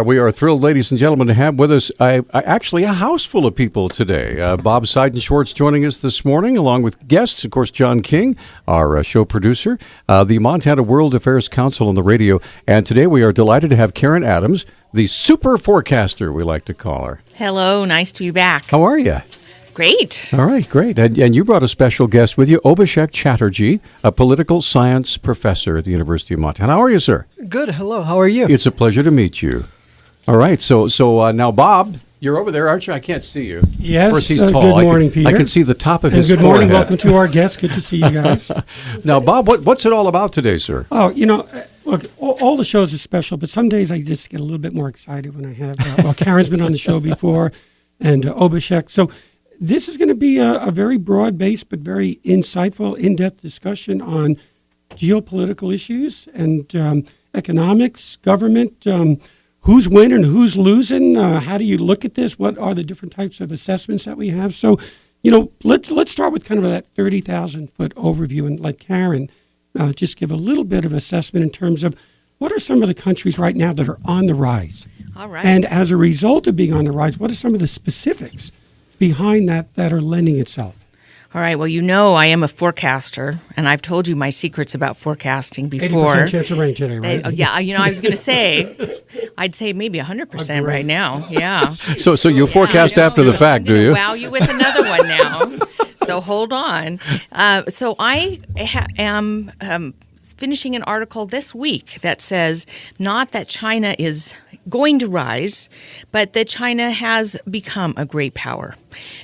We are thrilled, ladies and gentlemen, to have with us actually a house full of people today. Bob Seidenschwartz joining us this morning, along with guests, of course, John King, our show producer, the Montana World Affairs Council on the radio. And today we are delighted to have Karen Adams, the super forecaster, we like to call her. Hello, nice to be back. How are you? Great. All right, great. And you brought a special guest with you, Abhishek Chatterjee, a political science professor at the University of Montana. How are you, sir? Good. Hello. How are you? It's a pleasure to meet you. All right. So now, Bob, you're over there, aren't you? I can't see you. Yes. Of course, he's tall. Good morning, Peter. I can see the top of his good morning. forehead. Welcome to our guests. Good to see you guys. Now, Bob, what's it all about today, sir? Oh, look, all the shows are special, but some days I just get a little bit more excited when I have, Karen's been on the show before, and Abhishek. So this is going to be a very broad-based but very insightful, in-depth discussion on geopolitical issues and economics, government, who's winning, who's losing, how do you look at this, what are the different types of assessments that we have. So, let's start with kind of that 30,000-foot overview and let Karen just give a little bit of assessment in terms of what are some of the countries right now that are on the rise. All right. And as a result of being on the rise, what are some of the specifics behind that are lending itself? All right. Well, I am a forecaster, and I've told you my secrets about forecasting before. 80% chance of rain today, right? I was going to say, I'd say maybe 100% right now. Yeah. So you forecast after the fact, do you? Wow, you with another one now. So hold on. So I am finishing an article this week that says not that China is going to rise, but that China has become a great power.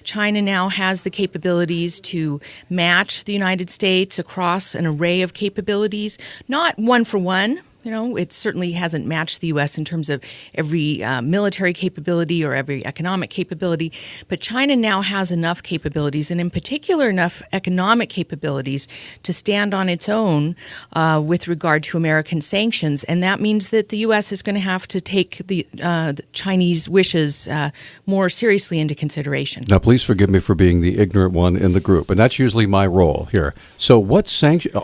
China now has the capabilities to match the United States across an array of capabilities, not one for one. It certainly hasn't matched the U.S. in terms of every military capability or every economic capability, but China now has enough capabilities, and in particular enough economic capabilities to stand on its own with regard to American sanctions, and that means that the U.S. is going to have to take the Chinese wishes more seriously into consideration. Now, please forgive me for being the ignorant one in the group, and that's usually my role here. So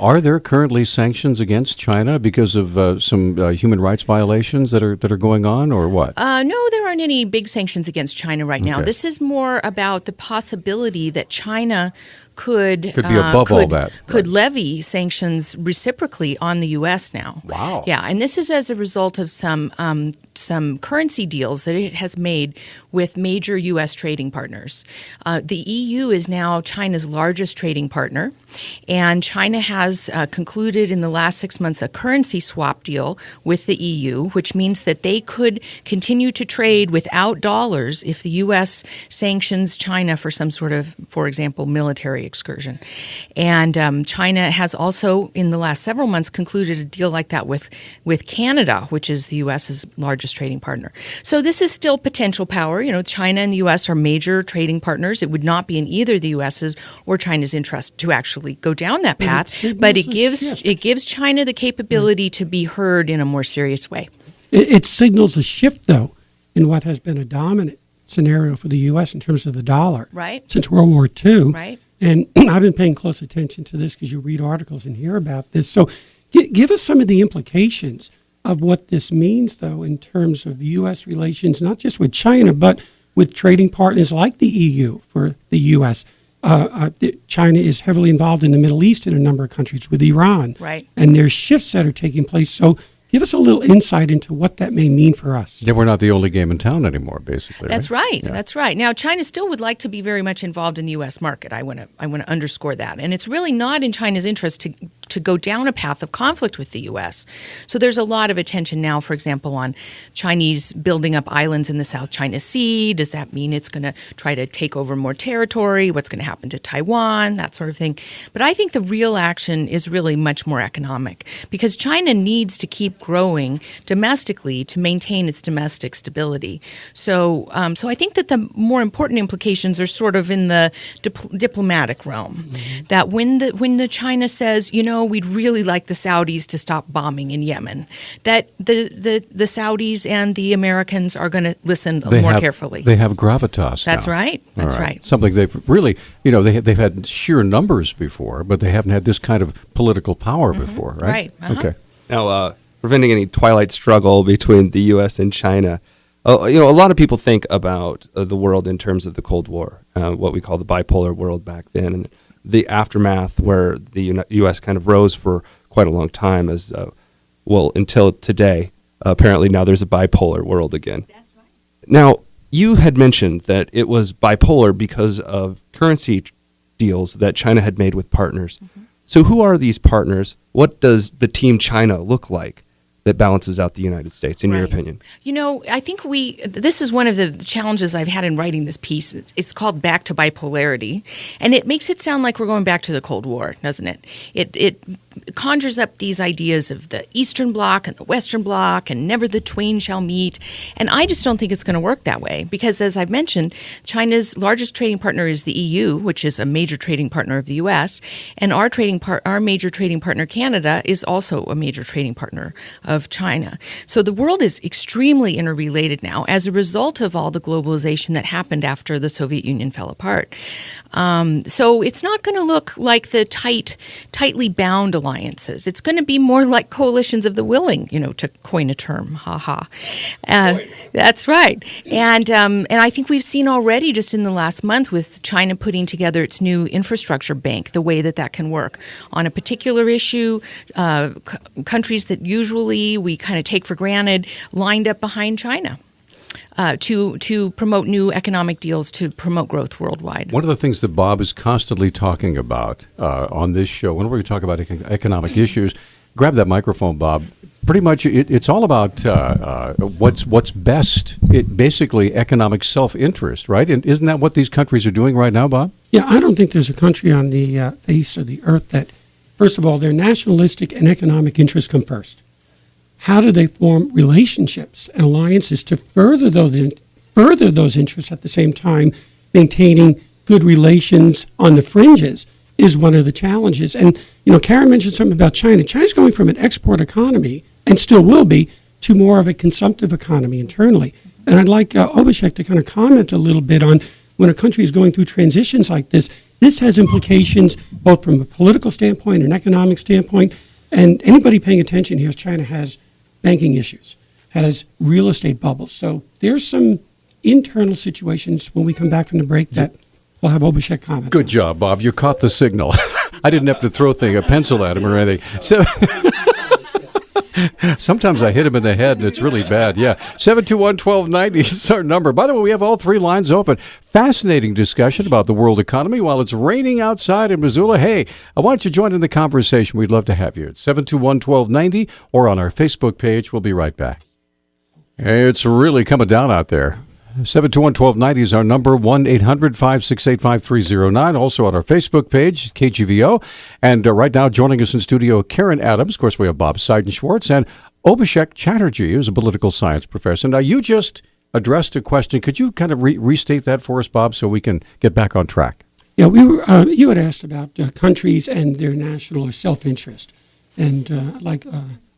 are there currently sanctions against China because of some human rights violations that are going on, or what? No, there aren't any big sanctions against China right now. Okay. This is more about the possibility that China could be above all that. Could levy sanctions reciprocally on the U.S. now. Wow. Yeah, and this is as a result of some currency deals that it has made with major U.S. trading partners. The EU is now China's largest trading partner, and China has concluded in the last 6 months a currency swap deal with the EU, which means that they could continue to trade without dollars if the U.S. sanctions China for some sort of, for example, military excursion. And China has also, in the last several months, concluded a deal like that with Canada, which is the U.S.'s largest trading partner. So this is still potential power. China and the U.S. are major trading partners. It would not be in either the U.S.'s or China's interest to actually go down that path, but it gives China the capability to be heard in a more serious way. It signals a shift, though, in what has been a dominant scenario for the U.S. in terms of the dollar since World War II. Right. And I've been paying close attention to this because you read articles and hear about this. So give us some of the implications of what this means, though, in terms of U.S. relations, not just with China, but with trading partners like the EU for the U.S. China is heavily involved in the Middle East in a number of countries with Iran. Right. And there's shifts that are taking place. So give us a little insight into what that may mean for us. Yeah, we're not the only game in town anymore, basically. That's right. Yeah. That's right. Now, China still would like to be very much involved in the U.S. market. I want to underscore that. And it's really not in China's interest to go down a path of conflict with the U.S. So there's a lot of attention now, for example, on Chinese building up islands in the South China Sea. Does that mean it's going to try to take over more territory? What's going to happen to Taiwan? That sort of thing. But I think the real action is really much more economic because China needs to keep growing domestically to maintain its domestic stability. So I think that the more important implications are sort of in the diplomatic realm. Mm-hmm. That when the China says, we'd really like the Saudis to stop bombing in Yemen, that the Saudis and the Americans are going to listen more carefully. They have gravitas. That's now. right. That's right. Something they've really, they've had sheer numbers before, but they haven't had this kind of political power before, right? Right. Uh-huh. Okay. Now, preventing any twilight struggle between the U.S. and China. A lot of people think about the world in terms of the Cold War, what we call the bipolar world back then, and the aftermath where the U.S. kind of rose for quite a long time as, until today. Apparently now there's a bipolar world again. That's right. Now, you had mentioned that it was bipolar because of currency deals that China had made with partners. Mm-hmm. So who are these partners? What does the Team China look like that balances out the United States, in your opinion? I think this is one of the challenges I've had in writing this piece. It's called Back to Bipolarity, and it makes it sound like we're going back to the Cold War, doesn't it? It conjures up these ideas of the Eastern Bloc and the Western Bloc, and never the twain shall meet. And I just don't think it's going to work that way because, as I've mentioned, China's largest trading partner is the EU, which is a major trading partner of the U.S., and our major trading partner, Canada, is also a major trading partner of China. So the world is extremely interrelated now as a result of all the globalization that happened after the Soviet Union fell apart. So it's not going to look like the tightly bound alliances. It's going to be more like coalitions of the willing, to coin a term. Ha ha. That's right. And I think we've seen already just in the last month with China putting together its new infrastructure bank, the way that can work on a particular issue. Countries that usually we kind of take for granted lined up behind China. To promote new economic deals to promote growth worldwide. One of the things that Bob is constantly talking about on this show, whenever we talk about economic issues, grab that microphone, Bob. Pretty much, it's all about what's best. Basically, economic self-interest, right? And isn't that what these countries are doing right now, Bob? Yeah, I don't think there's a country on the face of the earth that, first of all, their nationalistic and economic interests come first. How do they form relationships and alliances to further those interests at the same time, maintaining good relations on the fringes is one of the challenges. And, Karen mentioned something about China. China's going from an export economy, and still will be, to more of a consumptive economy internally. And I'd like Obishek to kind of comment a little bit on when a country is going through transitions like this. This has implications both from a political standpoint and economic standpoint. And anybody paying attention here, China has banking issues, has real estate bubbles. So there's some internal situations when we come back from the break that we'll have Obishek comment. Good job, Bob. You caught the signal. I didn't have to throw a pencil at him or anything. So sometimes I hit him in the head, and it's really bad. Yeah, 721-1290 is our number. By the way, we have all three lines open. Fascinating discussion about the world economy while it's raining outside in Missoula. Hey, why don't you join in the conversation? We'd love to have you. It's 721-1290 or on our Facebook page. We'll be right back. Hey, it's really coming down out there. 721-1290 is our number, 1-800-568-5309. Also on our Facebook page, KGVO. And right now, joining us in studio, Karen Adams. Of course, we have Bob Seiden-Schwartz and Obishek Chatterjee, who's a political science professor. Now, you just addressed a question. Could you kind of restate that for us, Bob, so we can get back on track? Yeah, you had asked about countries and their national or self-interest. And I'd like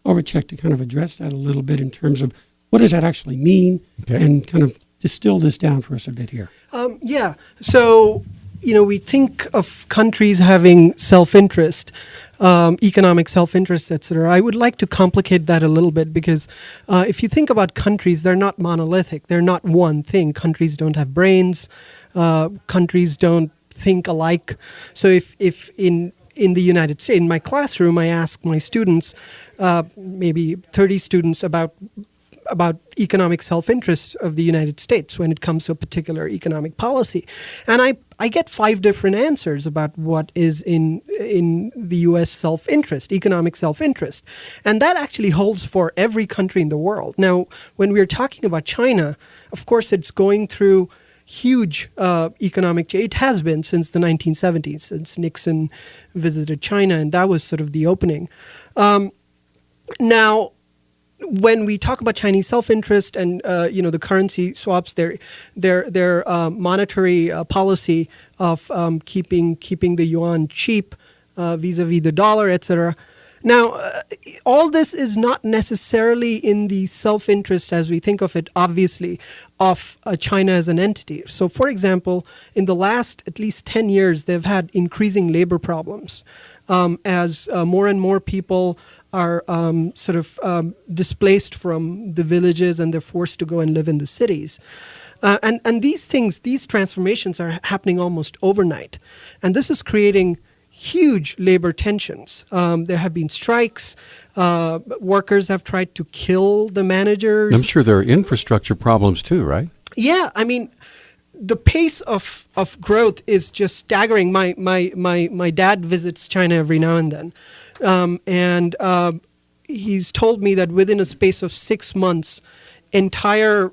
Obishek to kind of address that a little bit in terms of what does that actually mean, and kind of distill this down for us a bit here. So, we think of countries having self-interest, economic self-interest, etc. I would like to complicate that a little bit because if you think about countries, they're not monolithic. They're not one thing. Countries don't have brains. Countries don't think alike. So if in the United States, in my classroom, I ask my students, maybe 30 students, about economic self-interest of the United States when it comes to a particular economic policy. And I get 5 different answers about what is in the U.S. self-interest, economic self-interest. And that actually holds for every country in the world. Now, when we're talking about China, of course, it's going through huge economic change. It has been since the 1970s, since Nixon visited China, and that was sort of the opening. Now, when we talk about Chinese self-interest and the currency swaps, their monetary policy of keeping the yuan cheap vis-a-vis the dollar, etc. Now, all this is not necessarily in the self-interest as we think of it, obviously, of China as an entity. So, for example, in the last at least 10 years, they've had increasing labor problems as more and more people are displaced from the villages and they're forced to go and live in the cities. And these transformations are happening almost overnight. And this is creating huge labor tensions. There have been strikes. Workers have tried to kill the managers. I'm sure there are infrastructure problems too, right? Yeah, I mean, the pace of growth is just staggering. My dad visits China every now and then. And he's told me that within a space of 6 months, entire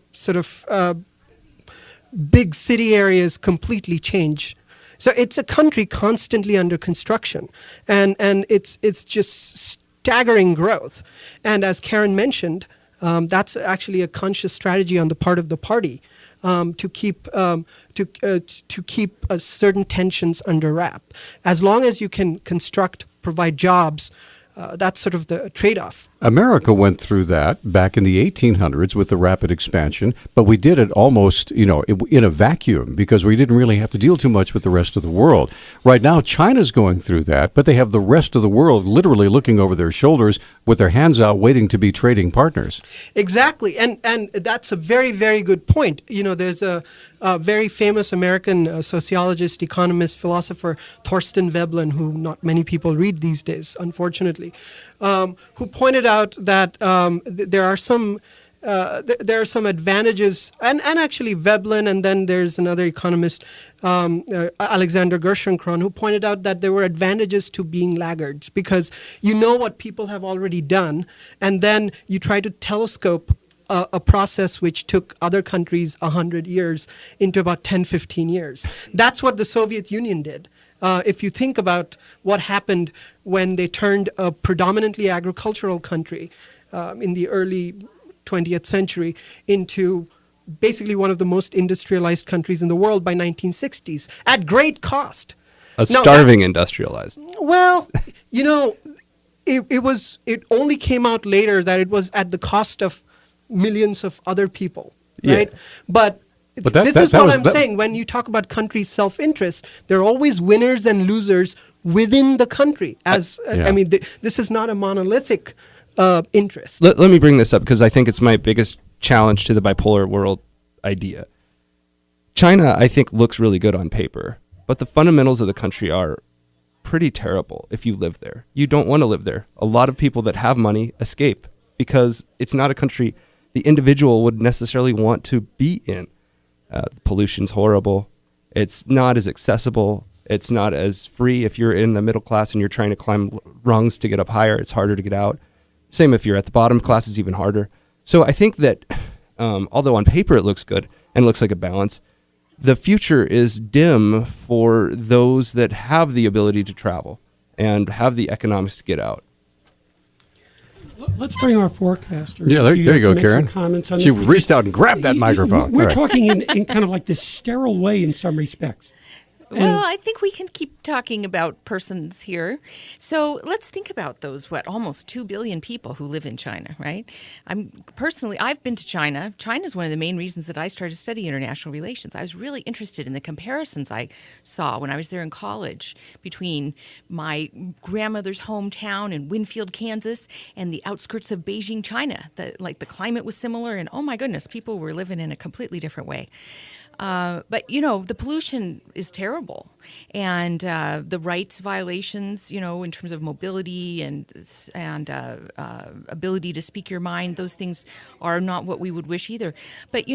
big city areas completely change. So it's a country constantly under construction, and it's just staggering growth. And as Karen mentioned, that's actually a conscious strategy on the part of the party to keep certain tensions under wrap. As long as you can provide jobs, that's sort of the trade-off. America went through that back in the 1800s with the rapid expansion, but we did it almost, in a vacuum because we didn't really have to deal too much with the rest of the world. Right now, China's going through that, but they have the rest of the world literally looking over their shoulders with their hands out waiting to be trading partners. Exactly, and that's a very, very good point. There's a very famous American sociologist, economist, philosopher, Thorstein Veblen, who not many people read these days, unfortunately, who pointed out that there are some advantages, and actually Veblen, and then there's another economist, Alexander Gerschenkron, who pointed out that there were advantages to being laggards because you know what people have already done, and then you try to telescope a process which took other countries 100 years into about 10, 15 years. That's what the Soviet Union did. If you think about what happened when they turned a predominantly agricultural country in the early 20th century into basically one of the most industrialized countries in the world by 1960s at great cost. Industrialized. Well, it only came out later that it was at the cost of millions of other people, right? Yeah. But this is what I'm saying. When you talk about country self-interest, there are always winners and losers within the country. This is not a monolithic interest. Let me bring this up because I think it's my biggest challenge to the bipolar world idea. China, I think, looks really good on paper, but the fundamentals of the country are pretty terrible if you live there. You don't want to live there. A lot of people that have money escape because it's not a country the individual would necessarily want to be in. The pollution's horrible. It's not as accessible. It's not as free. If you're in the middle class and you're trying to climb rungs to get up higher, it's harder to get out. Same if you're at the bottom class, it's even harder. So I think that although on paper it looks good and looks like a balance, the future is dim for those that have the ability to travel and have the economics to get out. Let's bring our forecaster. Yeah, there you go, make Karen. Some comments on She this reached out and grabbed that microphone. We're All right. talking in kind of like this sterile way in some respects. Well, I think we can keep talking about persons here. So let's think about those, almost 2 billion people who live in China, right? I've been to China. China is one of the main reasons that I started to study international relations. I was really interested in the comparisons I saw when I was there in college between my grandmother's hometown in Winfield, Kansas, and the outskirts of Beijing, China. The climate was similar, and oh my goodness, people were living in a completely different way. But the pollution is terrible, and the rights violations, in terms of mobility and ability to speak your mind, those things are not what we would wish either. But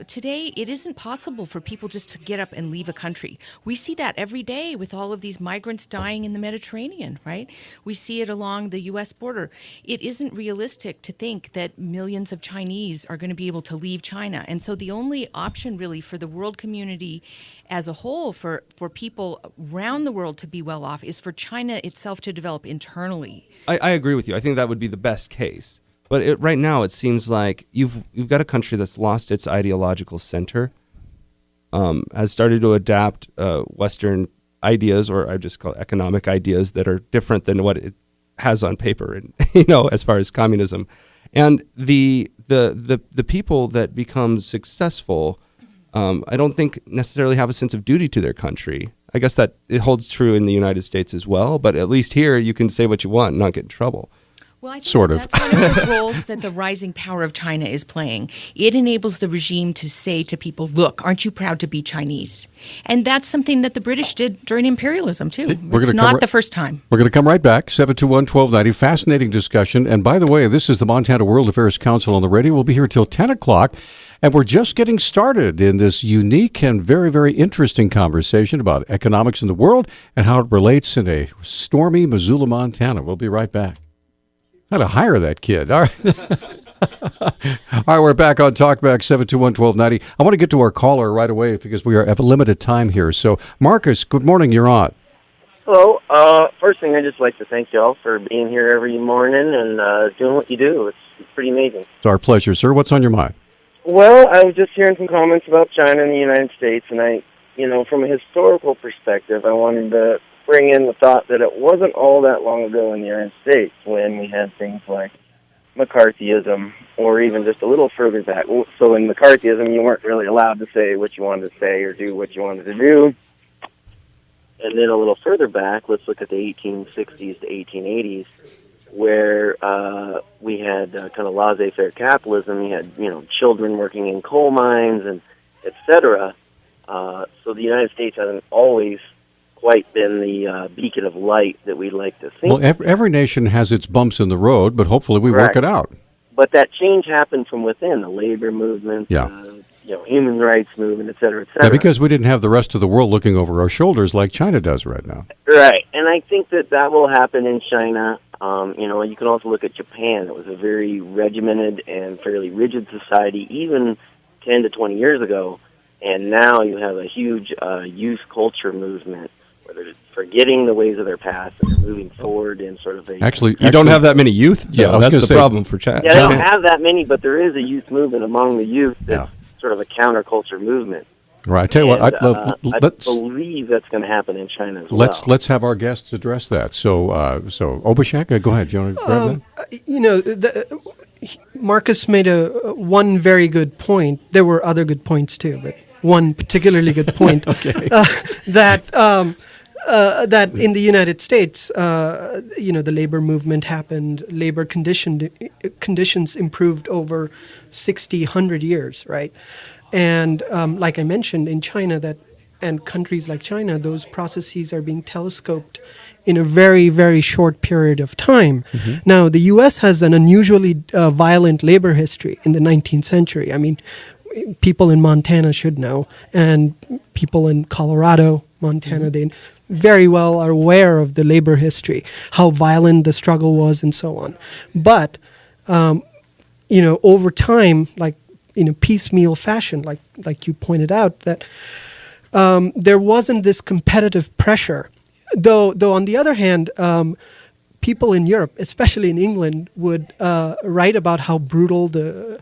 today it isn't possible for people just to get up and leave a country. We see that every day with all of these migrants dying in the Mediterranean, right? We see it along the U.S. border. It isn't realistic to think that millions of Chinese are going to be able to leave China, and so the only option really for the world community as a whole, for people around the world to be well off, is for China itself to develop internally. I agree with you. I think that would be the best case. But right now, it seems like you've got a country that's lost its ideological center, has started to adapt Western ideas, or I just call it economic ideas, that are different than what it has on paper, and as far as communism. And the people that become successful, I don't think necessarily have a sense of duty to their country. I guess that it holds true in the United States as well, but at least here you can say what you want and not get in trouble. Well, I think Sort of. that's one of the roles that the rising power of China is playing. It enables the regime to say to people, look, aren't you proud to be Chinese? And that's something that the British did during imperialism, too. It's not the first time. We're going to come right back. 721-1290. Fascinating discussion. And by the way, this is the Montana World Affairs Council on the radio. We'll be here till 10 o'clock. And we're just getting started in this unique and very, very interesting conversation about economics in the world and how it relates in a stormy Missoula, Montana. We'll be right back. How to hire that kid. All right. All right, we're back on Talkback 721-1290. I want to get to our caller right away because we have a limited time here. So, Marcus, good morning. You're on. Hello. First thing, I'd just like to thank y'all for being here every morning and doing what you do. It's pretty amazing. It's our pleasure, sir. What's on your mind? Well, I was just hearing some comments about China and the United States, and from a historical perspective, I wanted to bring in the thought that it wasn't all that long ago in the United States when we had things like McCarthyism, or even just a little further back. So in McCarthyism, you weren't really allowed to say what you wanted to say or do what you wanted to do. And then a little further back, let's look at the 1860s to 1880s, where we had kind of laissez-faire capitalism. You had, children working in coal mines and et cetera. So the United States hasn't always quite been the beacon of light that we'd like to think. Well, every nation has its bumps in the road, but hopefully we work it out. But that change happened from within, the labor movement, human rights movement, et cetera, et cetera. Yeah, because we didn't have the rest of the world looking over our shoulders like China does right now. Right, and I think that will happen in China. You can also look at Japan. It was a very regimented and fairly rigid society even 10 to 20 years ago, and now you have a huge youth culture movement where they're forgetting the ways of their past and they're moving forward in sort of a... Actually, don't have that many youth? Yeah, that's the problem for China. Yeah, they don't have that many, but there is a youth movement among the youth that's sort of a counterculture movement. Right. I tell you what, I believe that's going to happen in China as well. Let's have our guests address that. So Obishek, go ahead. Do you want to grab that? Marcus made one very good point. There were other good points too, but one particularly good point that in the United States, the labor movement happened. Labor conditions improved over 60, 100 years, right? And like I mentioned, in China and countries like China, those processes are being telescoped in a very, very short period of time. Mm-hmm. Now, the U.S. has an unusually violent labor history in the 19th century. I mean, people in Montana should know, and people in Colorado, Montana, they very well are aware of the labor history, how violent the struggle was, and so on. But, over time, like in a piecemeal fashion, like you pointed out, that there wasn't this competitive pressure. Though on the other hand, people in Europe, especially in England, would write about how brutal the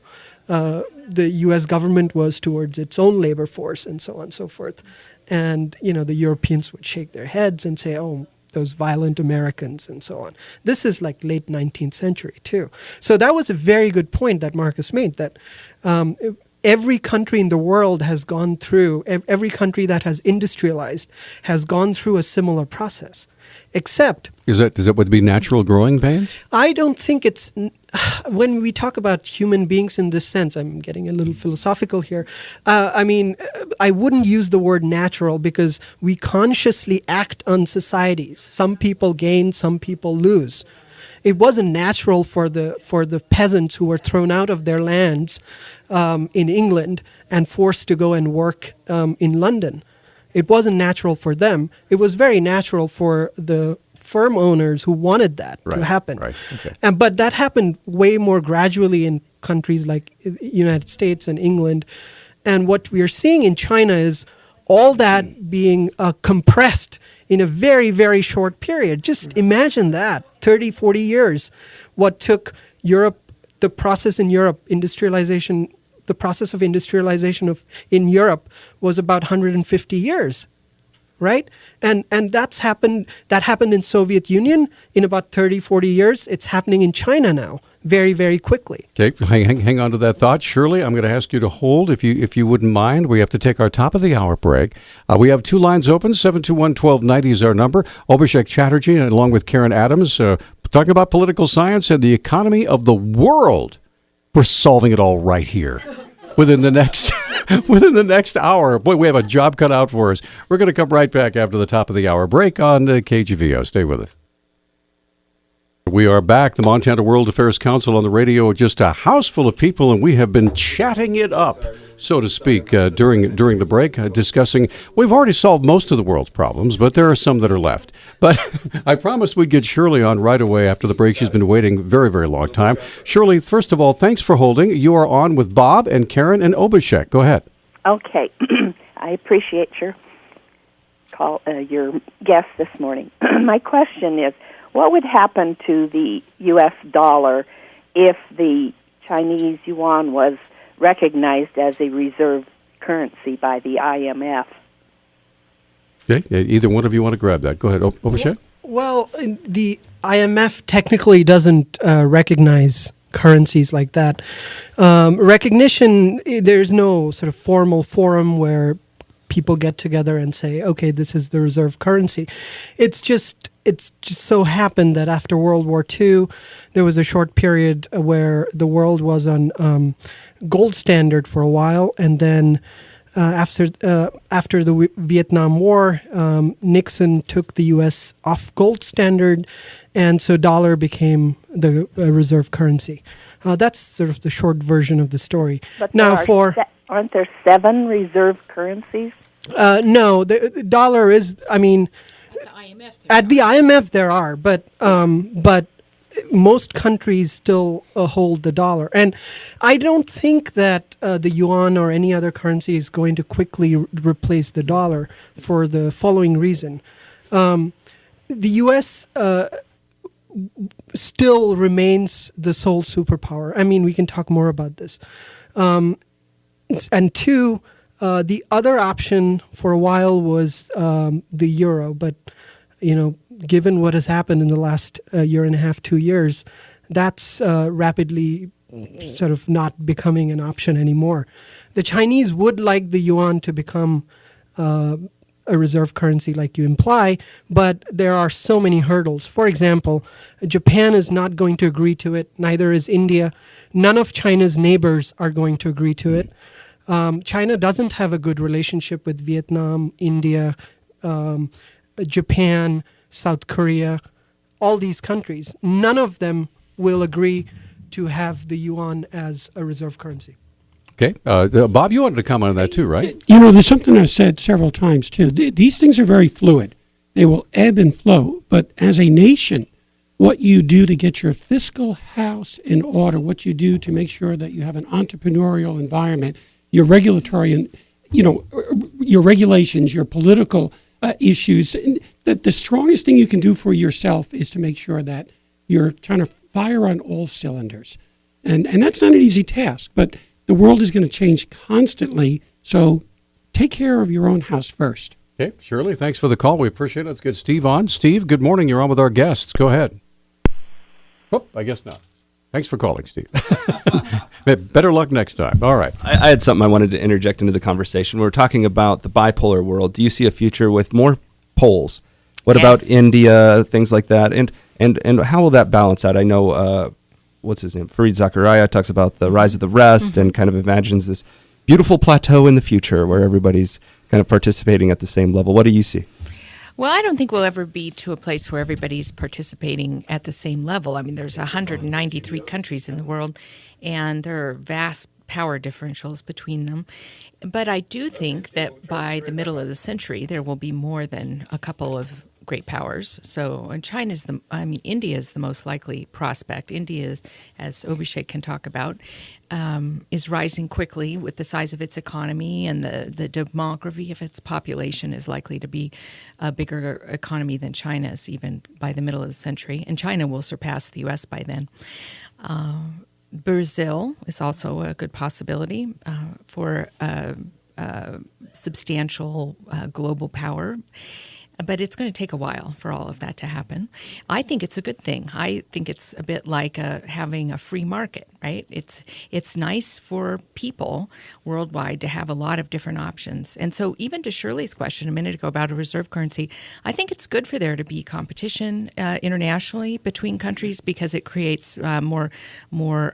U.S. government was towards its own labor force and so on and so forth. And, the Europeans would shake their heads and say, oh, those violent Americans and so on. This is like late 19th century too. So that was a very good point that Marcus made, that every country in the world has gone through, every country that has industrialized has gone through a similar process. Except... Is that would be natural growing pains? I don't think it's... When we talk about human beings in this sense, I'm getting a little philosophical here. I wouldn't use the word natural because we consciously act on societies. Some people gain, some people lose. It wasn't natural for the peasants who were thrown out of their lands in England and forced to go and work in London. It wasn't natural for them. It was very natural for the firm owners who wanted that to happen. Right. Okay. But that happened way more gradually in countries like the United States and England. And what we are seeing in China is all that being compressed in a very, very short period. Just imagine that, 30, 40 years. What took Europe, the process in Europe, industrialization, the process of industrialization in Europe was about 150 years, right? And that happened in Soviet Union in about 30, 40 years. It's happening in China now very, very quickly. Okay, hang on to that thought. Shirley, I'm going to ask you to hold if you wouldn't mind. We have to take our top of the hour break. We have two lines open. 721-1290 is our number. Obishek Chatterjee along with Karen Adams, talking about political science and the economy of the world. We're solving it all right here within the next within the next hour. Boy, we have a job cut out for us. We're going to come right back after the top of the hour break on KGVO. Stay with us. We are back. The Montana World Affairs Council on the radio, just a house full of people, and we have been chatting it up, so to speak, during the break, discussing. We've already solved most of the world's problems, but there are some that are left. But I promised we'd get Shirley on right away after the break. She's been waiting a very, very long time. Shirley, first of all, thanks for holding. You are on with Bob and Karen and Obashek. Go ahead. Okay. I appreciate your call, your guest this morning. My question is, what would happen to the U.S. dollar if the Chinese yuan was recognized as a reserve currency by the IMF? Okay, either one of you want to grab that. Go ahead, Obashek. Well, the IMF technically doesn't recognize currencies like that. Recognition, there's no sort of formal forum where people get together and say, okay, this is the reserve currency. It's just so happened that after World War II, there was a short period where the world was on gold standard for a while, and then after the Vietnam War, Nixon took the U.S. off gold standard, and so dollar became the reserve currency. That's sort of the short version of the story. But now, aren't there 7 reserve currencies? No, the dollar is. I mean, at the IMF there are, but most countries still hold the dollar, and I don't think that the yuan or any other currency is going to quickly replace the dollar for the following reason: the U.S. Still remains the sole superpower. I mean, we can talk more about this, and two. The other option for a while was the euro, but given what has happened in the last year and a half, 2 years, that's rapidly sort of not becoming an option anymore. The Chinese would like the yuan to become a reserve currency, like you imply, but there are so many hurdles. For example, Japan is not going to agree to it. Neither is India. None of China's neighbors are going to agree to it. China doesn't have a good relationship with Vietnam, India, Japan, South Korea, all these countries. None of them will agree to have the yuan as a reserve currency. Okay. Bob, you wanted to comment on that too, right? There's something I've said several times too. These things are very fluid. They will ebb and flow. But as a nation, what you do to get your fiscal house in order, what you do to make sure that you have an entrepreneurial environment, your regulatory and, your regulations, your political issues, that the strongest thing you can do for yourself is to make sure that you're trying to fire on all cylinders. And that's not an easy task, but the world is going to change constantly, so take care of your own house first. Okay, Shirley, thanks for the call. We appreciate it. Let's get Steve on. Steve, good morning. You're on with our guests. Go ahead. Oh, I guess not. Thanks for calling, Steve. Better luck next time. All right. I had something I wanted to interject into the conversation. We were talking about the bipolar world. Do you see a future with more poles? What about India, things like that? And how will that balance out? I know, what's his name? Fareed Zakaria talks about the rise of the rest and kind of imagines this beautiful plateau in the future where everybody's kind of participating at the same level. What do you see? Well, I don't think we'll ever be to a place where everybody's participating at the same level. I mean, there's 193 countries in the world, and there are vast power differentials between them. But I do think that by the middle of the century, there will be more than a couple of great powers. So, and India is the most likely prospect. India is, as Obashek can talk about, is rising quickly with the size of its economy, and the demography of its population is likely to be a bigger economy than China's even by the middle of the century. And China will surpass the U.S. by then. Brazil is also a good possibility for substantial global power. But it's going to take a while for all of that to happen. I think it's a good thing. I think it's a bit like having a free market, right? It's nice for people worldwide to have a lot of different options. And so even to Shirley's question a minute ago about a reserve currency, I think it's good for there to be competition internationally between countries because it creates more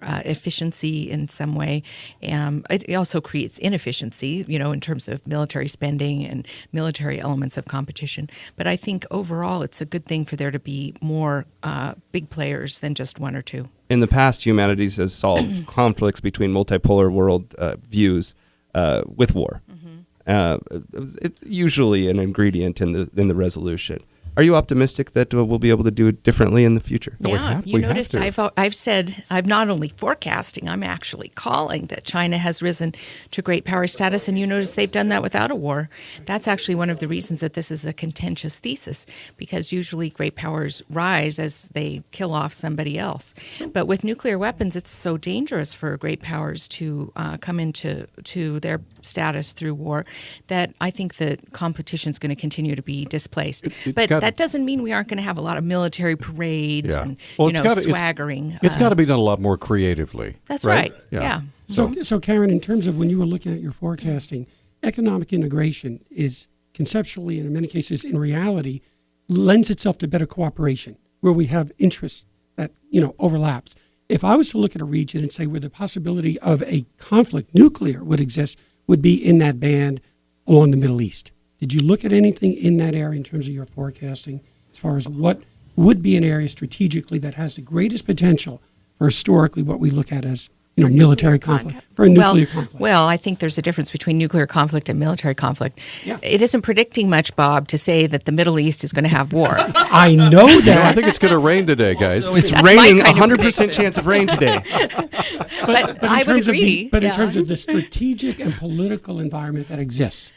efficiency in some way. It also creates inefficiency, in terms of military spending and military elements of competition. But I think overall it's a good thing for there to be more big players than just one or two. In the past, humanities has solved conflicts between multipolar world views with war. It's usually an ingredient in the resolution. Are you optimistic that we'll be able to do it differently in the future? Yeah, you noticed I've said I'm not only forecasting, I'm actually calling that China has risen to great power status, and you notice they've done that without a war. That's actually one of the reasons that this is a contentious thesis, because usually great powers rise as they kill off somebody else. But with nuclear weapons, it's so dangerous for great powers to come into their status through war that I think the competition is going to continue to be displaced. But that doesn't mean we aren't going to have a lot of military parades and swaggering. It's got to be done a lot more creatively. That's right. Yeah. So Karen, in terms of when you were looking at your forecasting, economic integration is conceptually and in many cases in reality lends itself to better cooperation where we have interests that overlaps. If I was to look at a region and say where the possibility of a conflict, nuclear, would exist, would be in that band along the Middle East. Did you look at anything in that area in terms of your forecasting as far as what would be an area strategically that has the greatest potential for historically what we look at as military conflict, for a nuclear conflict? Well, I think there's a difference between nuclear conflict and military conflict. Yeah. It isn't predicting much, Bob, to say that the Middle East is going to have war. I know that. I think it's going to rain today, guys. It's That's raining, my kind of 100% chance of rain today. But I would agree. In terms of the strategic and political environment that exists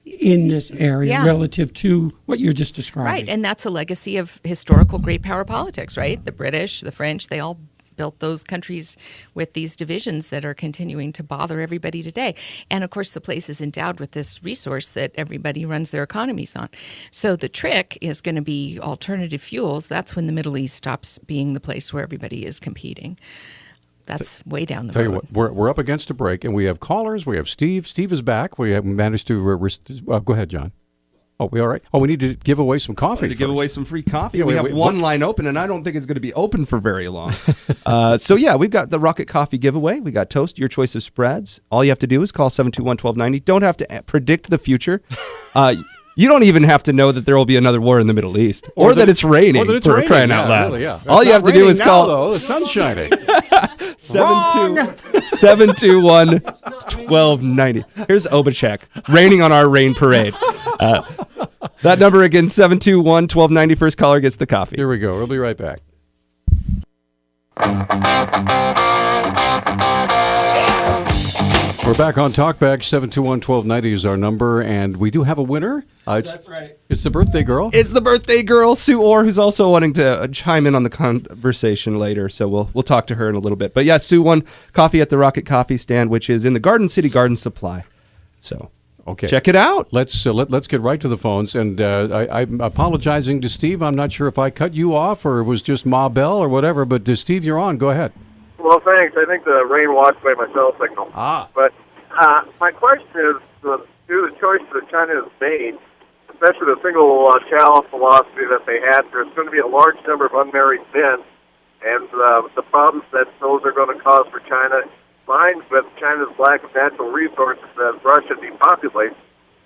in this area relative to what you're just describing. Right, and that's a legacy of historical great power politics, right? The British, the French, they all built those countries with these divisions that are continuing to bother everybody today. And of course, the place is endowed with this resource that everybody runs their economies on. So the trick is going to be alternative fuels. That's when the Middle East stops being the place where everybody is competing. That's way down the road. Tell you what, we're up against a break, and we have callers. We have Steve. Steve is back. We have managed to... go ahead, John. Oh, we all right? Oh, we need to give away some coffee. To give away some free coffee. Yeah, we have one line open, and I don't think it's going to be open for very long. We've got the Rocket Coffee giveaway. We got toast, your choice of spreads. All you have to do is call 721-1290. Don't have to predict the future. You don't even have to know that there will be another war in the Middle East, or that it's raining, for crying out loud. Really, all you have to do is call... The sun's shining. 721-1290. Here's Obachek, raining on our rain parade. That number again, 721-1290. First caller gets the coffee. Here we go. We'll be right back. We're back on Talkback. 721-1290 is our number, and we do have a winner. That's right. It's the birthday girl. It's the birthday girl, Sue Orr, who's also wanting to chime in on the conversation later, so we'll talk to her in a little bit. But yeah, Sue won coffee at the Rocket Coffee stand, which is in the Garden City Garden Supply. So okay, check it out. Let's get right to the phones, and I'm apologizing to Steve. I'm not sure if I cut you off or it was just Ma Bell or whatever, but Steve, you're on. Go ahead. Well, thanks. I think the rain washed away my cell signal. But my question is, due to the choice that China has made, especially the single channel philosophy that they had, there's going to be a large number of unmarried men, and the problems that those are going to cause for China, combined with China's lack of natural resources as Russia depopulates,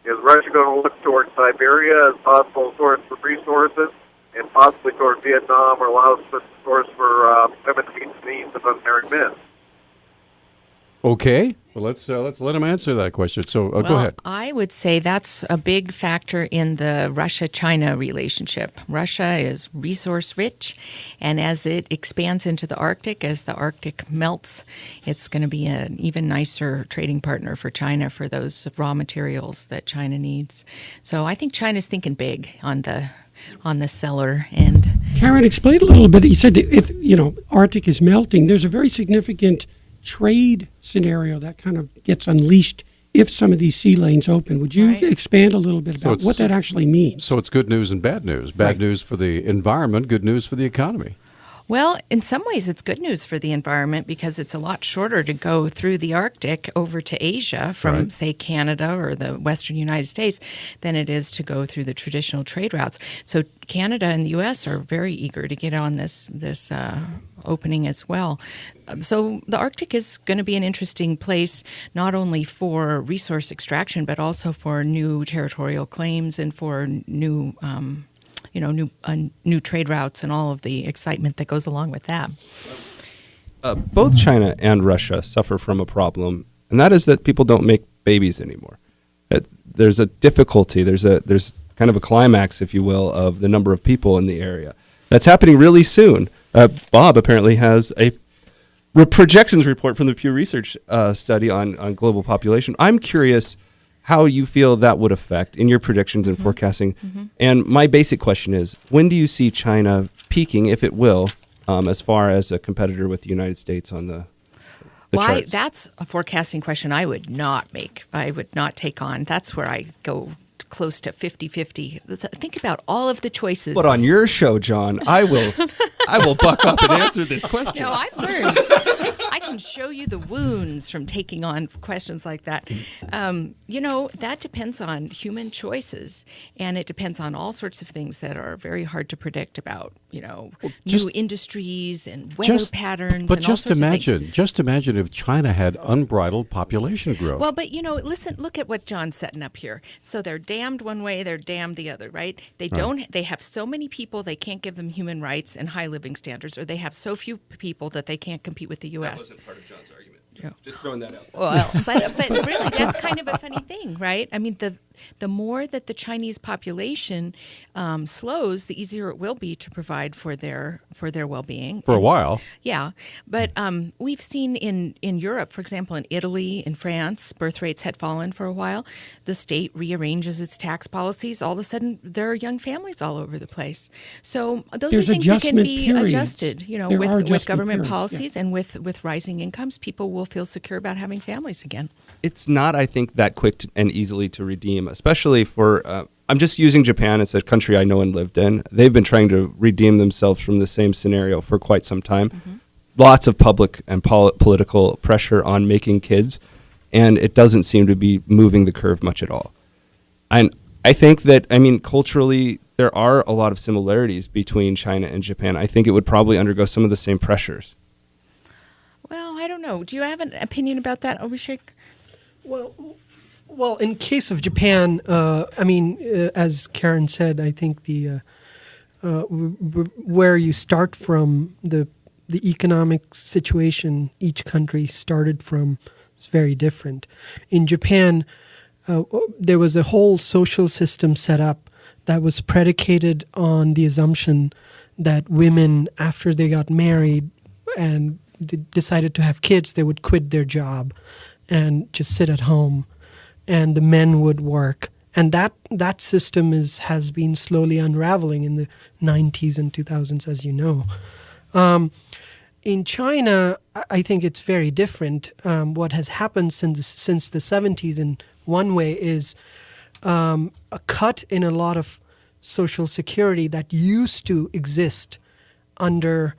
is Russia going to look towards Siberia as possible source of resources, and possibly toward Vietnam or Laos as a source for women to meet the needs of unmarried men? Okay. Well, let's let him answer that question. So go ahead. I would say that's a big factor in the Russia-China relationship. Russia is resource-rich, and as it expands into the Arctic, as the Arctic melts, it's going to be an even nicer trading partner for China for those raw materials that China needs. So I think China's thinking big on the seller end. Karen, explain a little bit. You said that if Arctic is melting, there's a very significant trade scenario that kind of gets unleashed if some of these sea lanes open. Would you Right. expand a little bit So about what that actually means? So it's good news and bad news. Bad Right. news for the environment, good news for the economy. Well, in some ways, it's good news for the environment because it's a lot shorter to go through the Arctic over to Asia from, Right. say, Canada or the Western United States than it is to go through the traditional trade routes. So Canada and the U.S. are very eager to get on this opening as well. So the Arctic is going to be an interesting place, not only for resource extraction, but also for new territorial claims and for new trade routes and all of the excitement that goes along with that. Both China and Russia suffer from a problem, and that is that people don't make babies anymore. There's a difficulty. There's kind of a climax, if you will, of the number of people in the area. That's happening really soon. Bob apparently has a projections report from the Pew Research study on global population. I'm curious how you feel that would affect in your predictions and forecasting. And my basic question is, when do you see China peaking, if it will, as far as a competitor with the United States on the charts? That's a forecasting question I would not make. I would not take on. That's where I go close to 50-50. Think about all of the choices. But on your show, John, I will buck up and answer this question. No, I've learned. I can show you the wounds from taking on questions like that. That depends on human choices, and it depends on all sorts of things that are very hard to predict about, new industries and weather patterns. But and all sorts of things. just imagine if China had unbridled population growth. Well, but look at what John's setting up here. So they're damned one way, they're damned the other, right? They have so many people, they can't give them human rights and high living standards, or they have so few people that they can't compete with the U.S. That wasn't part of John's argument. Just throwing that out. Well, but really, that's kind of a funny thing, right? I mean, the more that the Chinese population slows, the easier it will be to provide for their well-being. For a while. Yeah, but we've seen in Europe, for example, in Italy, in France, birth rates had fallen for a while. The state rearranges its tax policies. All of a sudden, there are young families all over the place. So those There's are things that can adjustment be periods. adjusted, There are with adjustment government periods, policies and with rising incomes. People will feel secure about having families again. It's not, I think, that quick and easily to redeem, especially for, I'm just using Japan as a country I know and lived in. They've been trying to redeem themselves from the same scenario for quite some time. Lots of public and political pressure on making kids, and it doesn't seem to be moving the curve much at all. And I think that, culturally, there are a lot of similarities between China and Japan. I think it would probably undergo some of the same pressures. Well, I don't know. Do you have an opinion about that, Abhishek? Well, in case of Japan, as Karen said, I think the where you start from, the economic situation each country started from is very different. In Japan, there was a whole social system set up that was predicated on the assumption that women, after they got married and they decided to have kids, they would quit their job and just sit at home, and the men would work. And that system has been slowly unraveling in the 90s and 2000s, as you know. In China, I think it's very different. What has happened since the 70s in one way is a cut in a lot of social security that used to exist under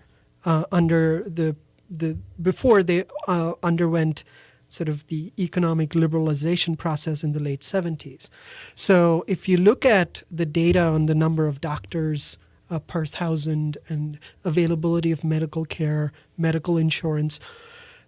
before they underwent sort of the economic liberalization process in the late 70s. So if you look at the data on the number of doctors per thousand and availability of medical care, medical insurance,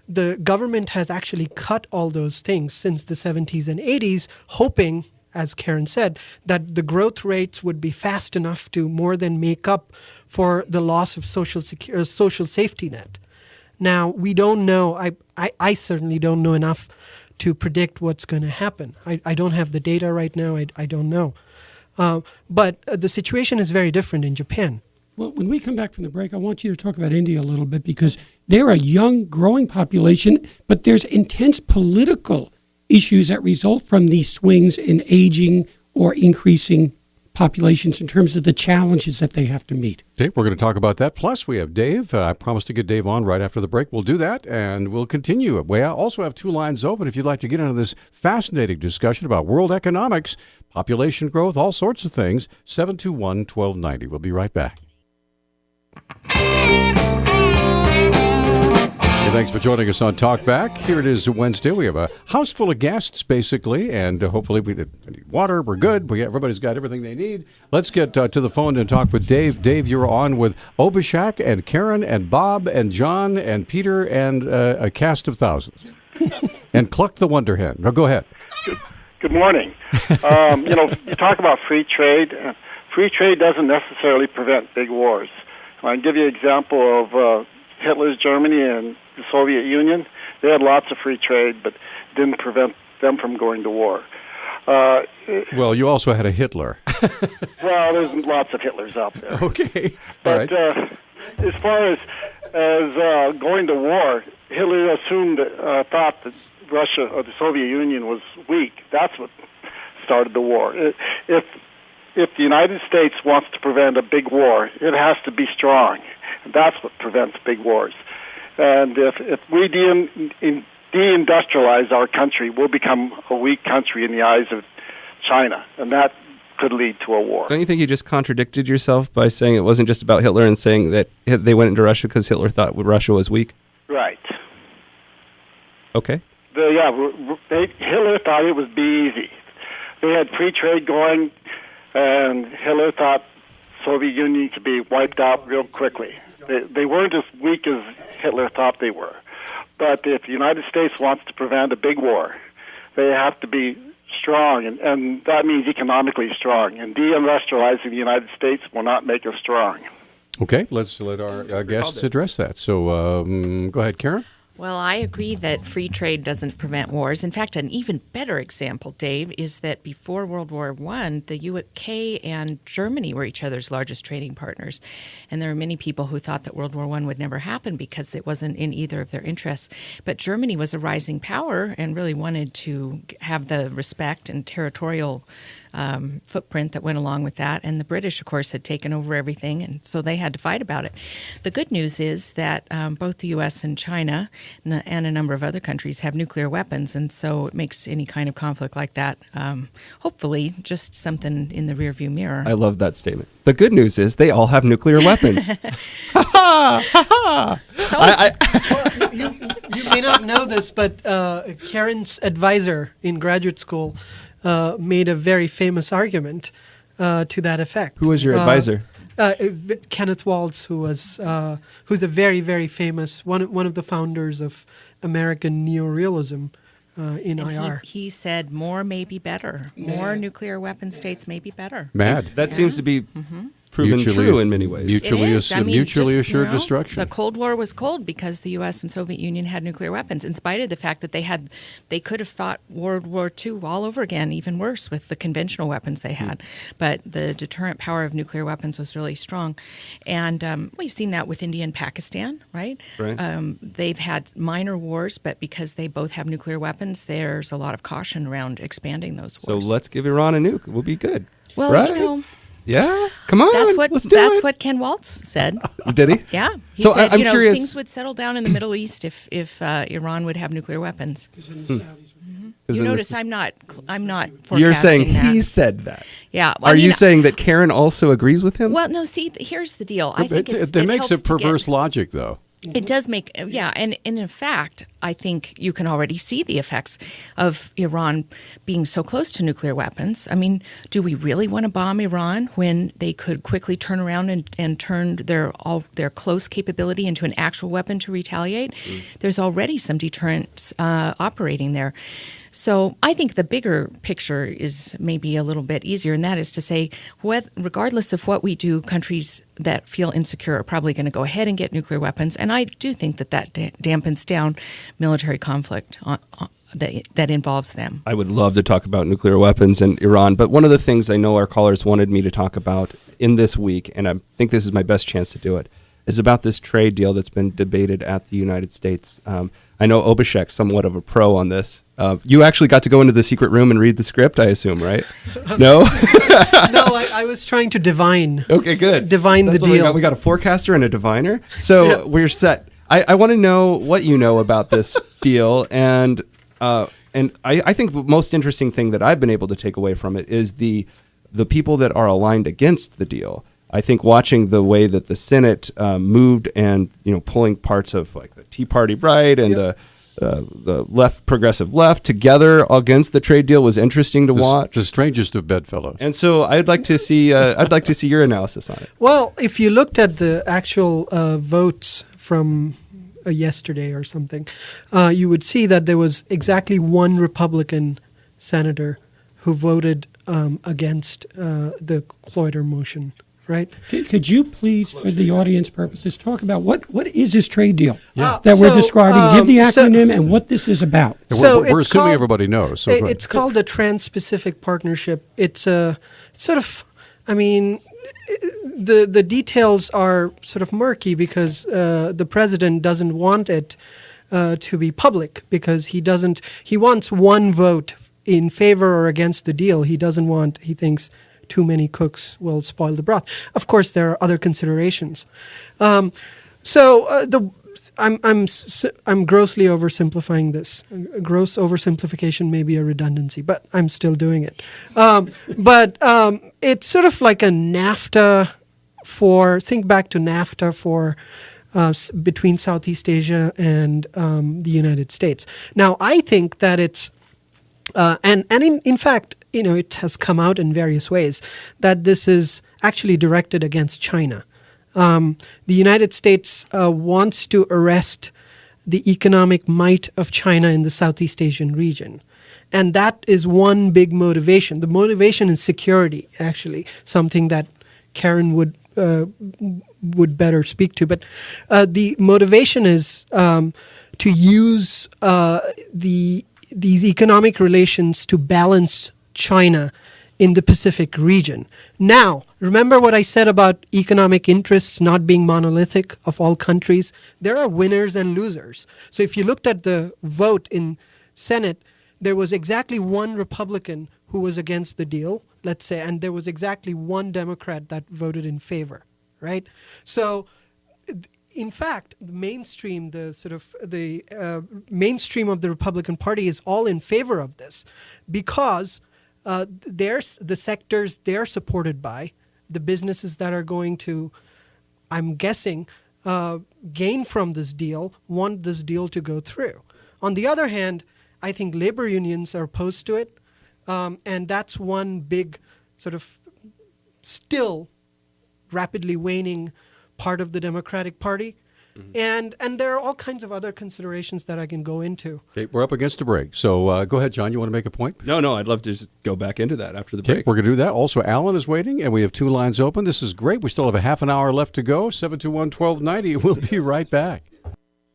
the government has actually cut all those things since the 70s and 80s, hoping, as Karen said, that the growth rates would be fast enough to more than make up for the loss of social safety net. Now, we don't know. I certainly don't know enough to predict what's going to happen. I don't have the data right now. I don't know. But the situation is very different in Japan. Well, when we come back from the break, I want you to talk about India a little bit, because they're a young, growing population, but there's intense political issues that result from these swings in aging or increasing populations in terms of the challenges that they have to meet. Okay, we're going to talk about that. Plus, we have Dave. I promised to get Dave on right after the break. We'll do that, and we'll continue. We also have 2 lines open if you'd like to get into this fascinating discussion about world economics, population growth, all sorts of things. 721-1290. We'll be right back. Hey, thanks for joining us on Talk Back. Here it is Wednesday. We have a house full of guests, basically, and hopefully we need water. We're good. Everybody's got everything they need. Let's get to the phone and talk with Dave. Dave, you're on with Obishak and Karen and Bob and John and Peter and a cast of thousands. And Cluck the Wonder Hen. Now, go ahead. Good morning. You talk about free trade. Free trade doesn't necessarily prevent big wars. I can give you an example of Hitler's Germany and the Soviet Union. They had lots of free trade, but didn't prevent them from going to war. Well, you also had a Hitler. Well, there's lots of Hitlers out there. Okay. But all right. As far as going to war, Hitler thought that Russia or the Soviet Union was weak. That's what started the war. If the United States wants to prevent a big war, it has to be strong. And that's what prevents big wars. And if we deindustrialize our country, we'll become a weak country in the eyes of China, and that could lead to a war. Don't you think you just contradicted yourself by saying it wasn't just about Hitler and saying that they went into Russia because Hitler thought Russia was weak? Right. Okay. Hitler thought it would be easy. They had free trade going, and Hitler thought Soviet Union could be wiped out real quickly. They weren't as weak as Hitler thought they were. But if the United States wants to prevent a big war, they have to be strong, and that means economically strong. And deindustrializing the United States will not make us strong. Okay, let's let our guests address that. So go ahead, Karen. Well, I agree that free trade doesn't prevent wars. In fact, an even better example, Dave, is that before World War I, the UK and Germany were each other's largest trading partners. And there are many people who thought that World War I would never happen because it wasn't in either of their interests. But Germany was a rising power and really wanted to have the respect and territorial footprint that went along with that. And the British, of course, had taken over everything, and so they had to fight about it. The good news is that both the U.S. and China and a number of other countries have nuclear weapons, and so it makes any kind of conflict like that, hopefully, just something in the rearview mirror. I love that statement. The good news is they all have nuclear weapons. Ha ha! You may not know this, but Karen's advisor in graduate school made a very famous argument to that effect. Who was your advisor? Kenneth Waltz, who's a very, very famous one of the founders of American neorealism in IR. He said more may be better. More nuclear weapon states may be better. Mad. That seems to be proven true in many ways. Mutually assured destruction. The Cold War was cold because the U.S. and Soviet Union had nuclear weapons, in spite of the fact that they could have fought World War II all over again, even worse with the conventional weapons they had. But the deterrent power of nuclear weapons was really strong, and we've seen that with India and Pakistan, right? They've had minor wars, but because they both have nuclear weapons, there's a lot of caution around expanding those wars. So let's give Iran a nuke. We'll be good. Well, right? Yeah, come on. That's what Ken Waltz said. Did he? Yeah. He so said, I'm curious. Things would settle down in the Middle East if Iran would have nuclear weapons. You notice I'm not forecasting You're saying that. he said that. Yeah. Are you saying that Karen also agrees with him? Well, no. See, here's the deal. I think it makes a perverse logic, though. It does make, and in fact, I think you can already see the effects of Iran being so close to nuclear weapons. I mean, do we really want to bomb Iran when they could quickly turn around and turn their close capability into an actual weapon to retaliate? There's already some deterrence operating there. So I think the bigger picture is maybe a little bit easier, and that is to say, regardless of what we do, countries that feel insecure are probably going to go ahead and get nuclear weapons, and I do think that dampens down military conflict that involves them. I would love to talk about nuclear weapons and Iran, but one of the things I know our callers wanted me to talk about in this week, and I think this is my best chance to do it, is about this trade deal that's been debated at the United States. I know Obishek's somewhat of a pro on this. You actually got to go into the secret room and read the script, I assume, right? No? No, I was trying to divine. Okay, good. Divine That's the what deal. We got a forecaster and a diviner. So we're set. I want to know what you know about this deal, and I think the most interesting thing that I've been able to take away from it is the people that are aligned against the deal. I think watching the way that the Senate moved and pulling parts of like the Tea Party right and the left, progressive left together against the trade deal was interesting to watch. The strangest of bedfellows. And so I'd like to see your analysis on it. Well, if you looked at the actual votes from yesterday or something, you would see that there was exactly one Republican senator who voted against the Cloyter motion. Right? Could you please, for the audience purposes, talk about what is this trade deal that So, we're describing? Give the so- acronym and what this is about. So we're it's assuming called- everybody knows. So go ahead. It's called the Trans-Pacific Partnership. It's a sort of, I mean, the details are sort of murky because the president doesn't want it to be public because he wants one vote in favor or against the deal. He thinks too many cooks will spoil the broth. Of course, there are other considerations. I'm grossly oversimplifying this. Gross oversimplification may be a redundancy, but I'm still doing it. It's sort of like a NAFTA think back to NAFTA for between Southeast Asia and the United States. Now, I think that it's in fact, it has come out in various ways that this is actually directed against China. The United States wants to arrest the economic might of China in the Southeast Asian region. And that is one big motivation. The motivation is security, actually, something that Karen would better speak to. But the motivation is to use these economic relations to balance China in the Pacific region. Now, remember what I said about economic interests not being monolithic of all countries? There are winners and losers. So if you looked at the vote in Senate, there was exactly one Republican who was against the deal, let's say, and there was exactly one Democrat that voted in favor, right? So in fact, the mainstream of the Republican Party is all in favor of this because the sectors they're supported by, the businesses that are going to, I'm guessing, gain from this deal, want this deal to go through. On the other hand, I think labor unions are opposed to it, and that's one big sort of still rapidly waning part of the Democratic Party. And there are all kinds of other considerations that I can go into. Okay, we're up against a break. So go ahead, John. You want to make a point? No, I'd love to just go back into that after the break. We're going to do that. Also, Alan is waiting, and we have two lines open. This is great. We still have a half an hour left to go. 721-1290. We'll be right back.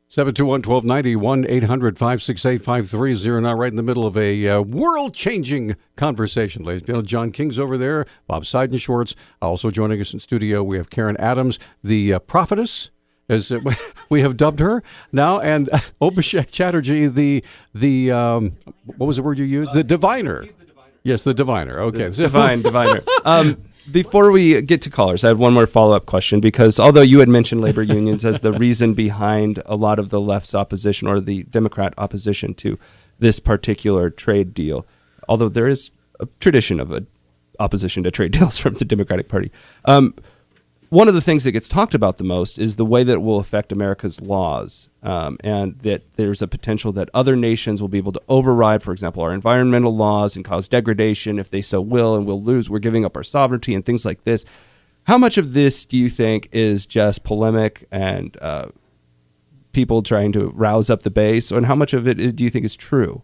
721-1290, 1-800-568-5309. Now right in the middle of a world-changing conversation, ladies and gentlemen. John King's over there. Bob Seidenschwartz also joining us in studio. We have Karen Adams, the prophetess, as we have dubbed her now, and Abhishek Chatterjee, the what was the word you used? The diviner. He's the diviner. Yes, the diviner. Okay. Diviner. Before we get to callers, I have one more follow-up question, because although you had mentioned labor unions as the reason behind a lot of the left's opposition or the Democrat opposition to this particular trade deal, although there is a tradition of opposition to trade deals from the Democratic Party, one of the things that gets talked about the most is the way that it will affect America's laws, and that there's a potential that other nations will be able to override, for example, our environmental laws and cause degradation if they so will, and we'll lose. We're giving up our sovereignty and things like this. How much of this do you think is just polemic and people trying to rouse up the base, and how much of it do you think is true?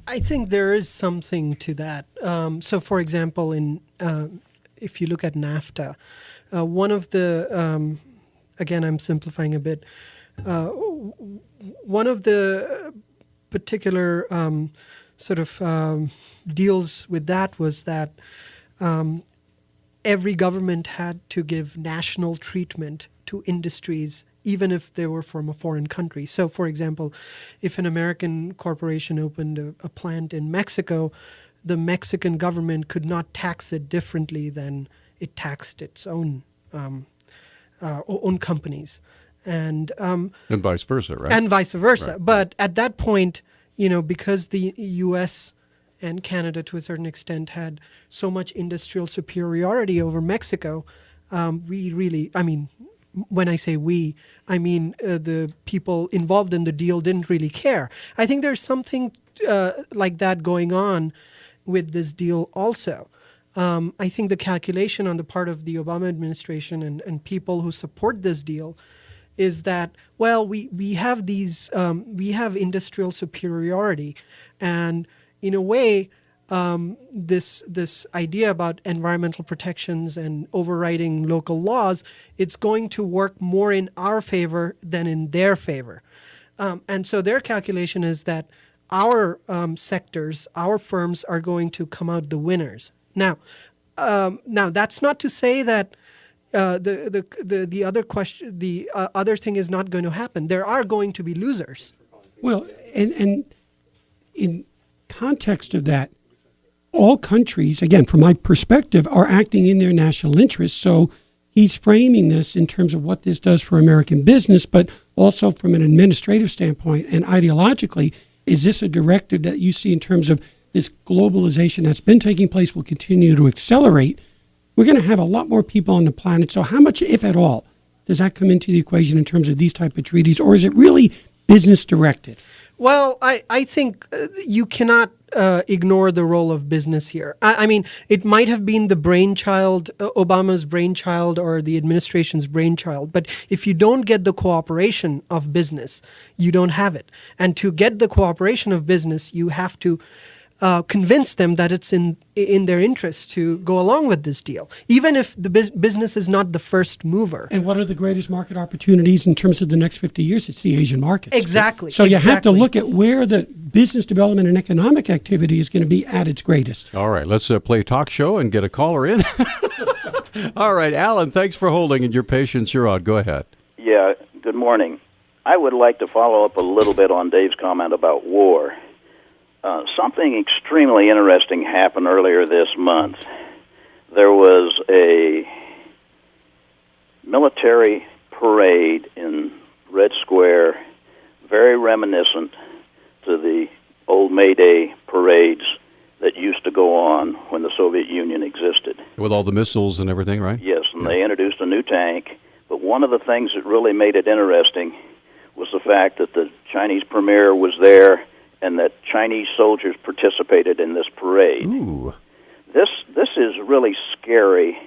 I think there is something to that. So, for example, if you look at NAFTA, one of the, again, I'm simplifying a bit, one of the particular sort of deals with that was that every government had to give national treatment to industries, even if they were from a foreign country. So, for example, if an American corporation opened a plant in Mexico, the Mexican government could not tax it differently than it taxed its own companies, and vice versa, right? And vice versa. Right. But at that point, because the U.S. and Canada, to a certain extent, had so much industrial superiority over Mexico, we really, when I say we, I mean the people involved in the deal didn't really care. I think there's something like that going on with this deal also. I think the calculation on the part of the Obama administration and people who support this deal is that, well, we have these we have industrial superiority, and in a way, this idea about environmental protections and overriding local laws, it's going to work more in our favor than in their favor, and so their calculation is that our sectors, our firms, are going to come out the winners. Now that's not to say that the other question, the other thing is not going to happen. There are going to be losers. Well, and in context of that, all countries, again, from my perspective, are acting in their national interests. So he's framing this in terms of what this does for American business, but also from an administrative standpoint and ideologically, is this a directive that you see in terms of this globalization that's been taking place will continue to accelerate? We're going to have a lot more people on the planet. So how much, if at all, does that come into the equation in terms of these type of treaties, or is it really business directed? Well, I think you cannot ignore the role of business here. I mean, it might have been the brainchild, Obama's brainchild or the administration's brainchild, but if you don't get the cooperation of business, you don't have it. And to get the cooperation of business, you have to convince them that it's in their interest to go along with this deal, even if the business is not the first mover. And what are the greatest market opportunities in terms of the next 50 years? It's the Asian markets. Exactly. So you have to look at where the business development and economic activity is going to be at its greatest. All right, let's play a talk show and get a caller in. All right, Alan, thanks for holding and your patience. You're on. Go ahead. Yeah, good morning. I would like to follow up a little bit on Dave's comment about war. Something extremely interesting happened earlier this month. There was a military parade in Red Square, very reminiscent to the old May Day parades that used to go on when the Soviet Union existed. With all the missiles and everything, right? Yes, and they introduced a new tank. But one of the things that really made it interesting was the fact that the Chinese premier was there and that Chinese soldiers participated in this parade. Ooh. This is really scary,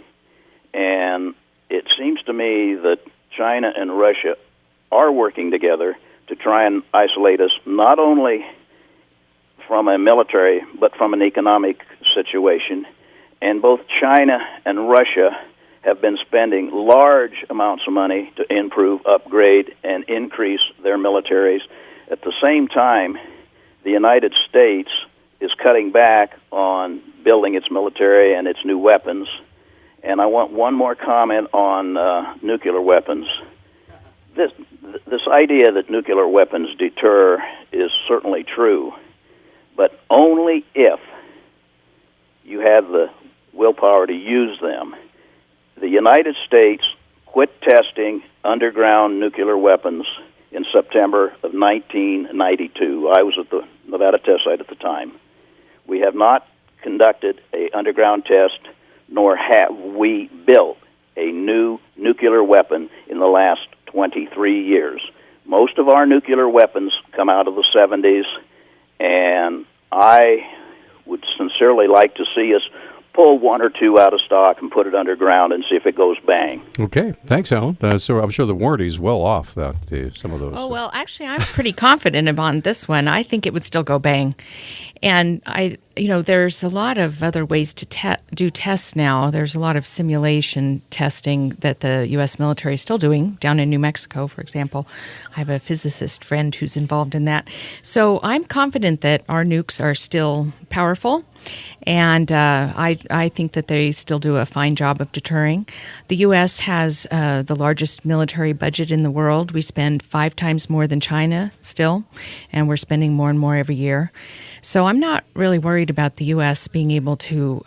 and it seems to me that China and Russia are working together to try and isolate us, not only from a military, but from an economic situation. And both China and Russia have been spending large amounts of money to improve, upgrade, and increase their militaries. At the same time, the United States is cutting back on building its military and its new weapons. And I want one more comment on nuclear weapons. This idea that nuclear weapons deter is certainly true, but only if you have the willpower to use them. The United States quit testing underground nuclear weapons in September of 1992. I was at the Nevada test site at the time. We have not conducted an underground test, nor have we built a new nuclear weapon in the last 23 years. Most of our nuclear weapons come out of the 70s, and I would sincerely like to see us pull one or two out of stock and put it underground and see if it goes bang. Okay, thanks, Alan. So I'm sure the warranty's well off some of those. Oh, well, actually, I'm pretty confident about this one. I think it would still go bang. And there's a lot of other ways to do tests now. There's a lot of simulation testing that the U.S. military is still doing down in New Mexico, for example. I have a physicist friend who's involved in that. So I'm confident that our nukes are still powerful, and I think that they still do a fine job of deterring. The U.S. has the largest military budget in the world. We spend 5 times more than China still, and we're spending more and more every year. So I'm not really worried about the U.S. being able to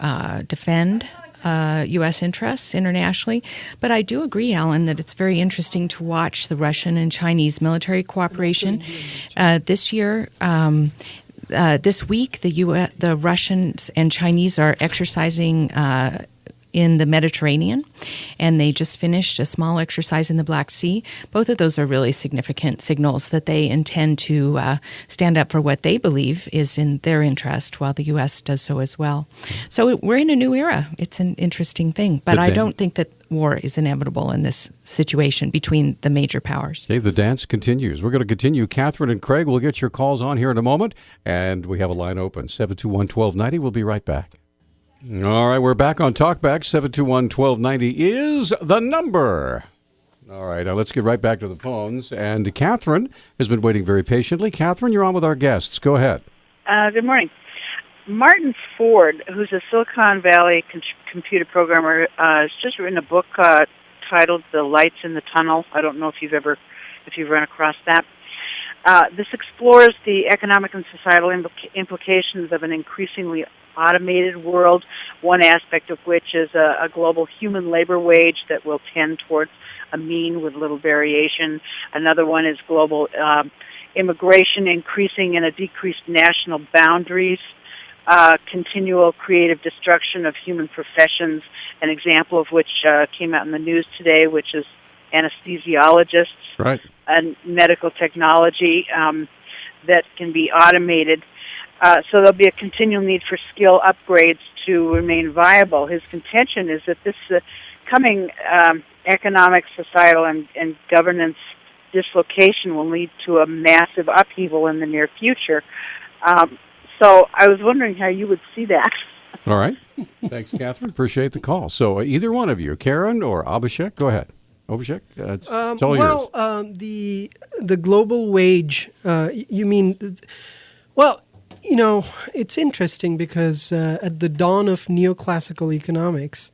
defend U.S. interests internationally. But I do agree, Alan, that it's very interesting to watch the Russian and Chinese military cooperation. This year, this week, the Russians and Chinese are exercising in the Mediterranean, and they just finished a small exercise in the Black Sea. Both of those are really significant signals that they intend to stand up for what they believe is in their interest, while the U.S. does so as well. So we're in a new era. It's an interesting thing, but I don't think that war is inevitable in this situation between the major powers. Okay, the dance continues. We're going to continue. Catherine and Craig, we'll get your calls on here in a moment, and we have a line open, 721-1290. We'll be right back. All right, we're back on Talkback. 721-1290 is the number. All right, now let's get right back to the phones. And Catherine has been waiting very patiently. Catherine, you're on with our guests. Go ahead. Good morning. Martin Ford, who's a Silicon Valley computer programmer, has just written a book titled "The Lights in the Tunnel." I don't know if you've run across that. This explores the economic and societal implications of an increasingly automated world, one aspect of which is a global human labor wage that will tend towards a mean with little variation. Another one is global immigration increasing in a decreased national boundaries, continual creative destruction of human professions, an example of which came out in the news today, which is anesthesiologists, right, and medical technology that can be automated. So there'll be a continual need for skill upgrades to remain viable. His contention is that this coming economic, societal, and governance dislocation will lead to a massive upheaval in the near future. So I was wondering how you would see that. All right. Thanks, Catherine. Appreciate the call. So either one of you, Karen or Abhishek, go ahead. Abhishek, it's all yours. The global wage, you mean, well, you know, it's interesting because at the dawn of neoclassical economics,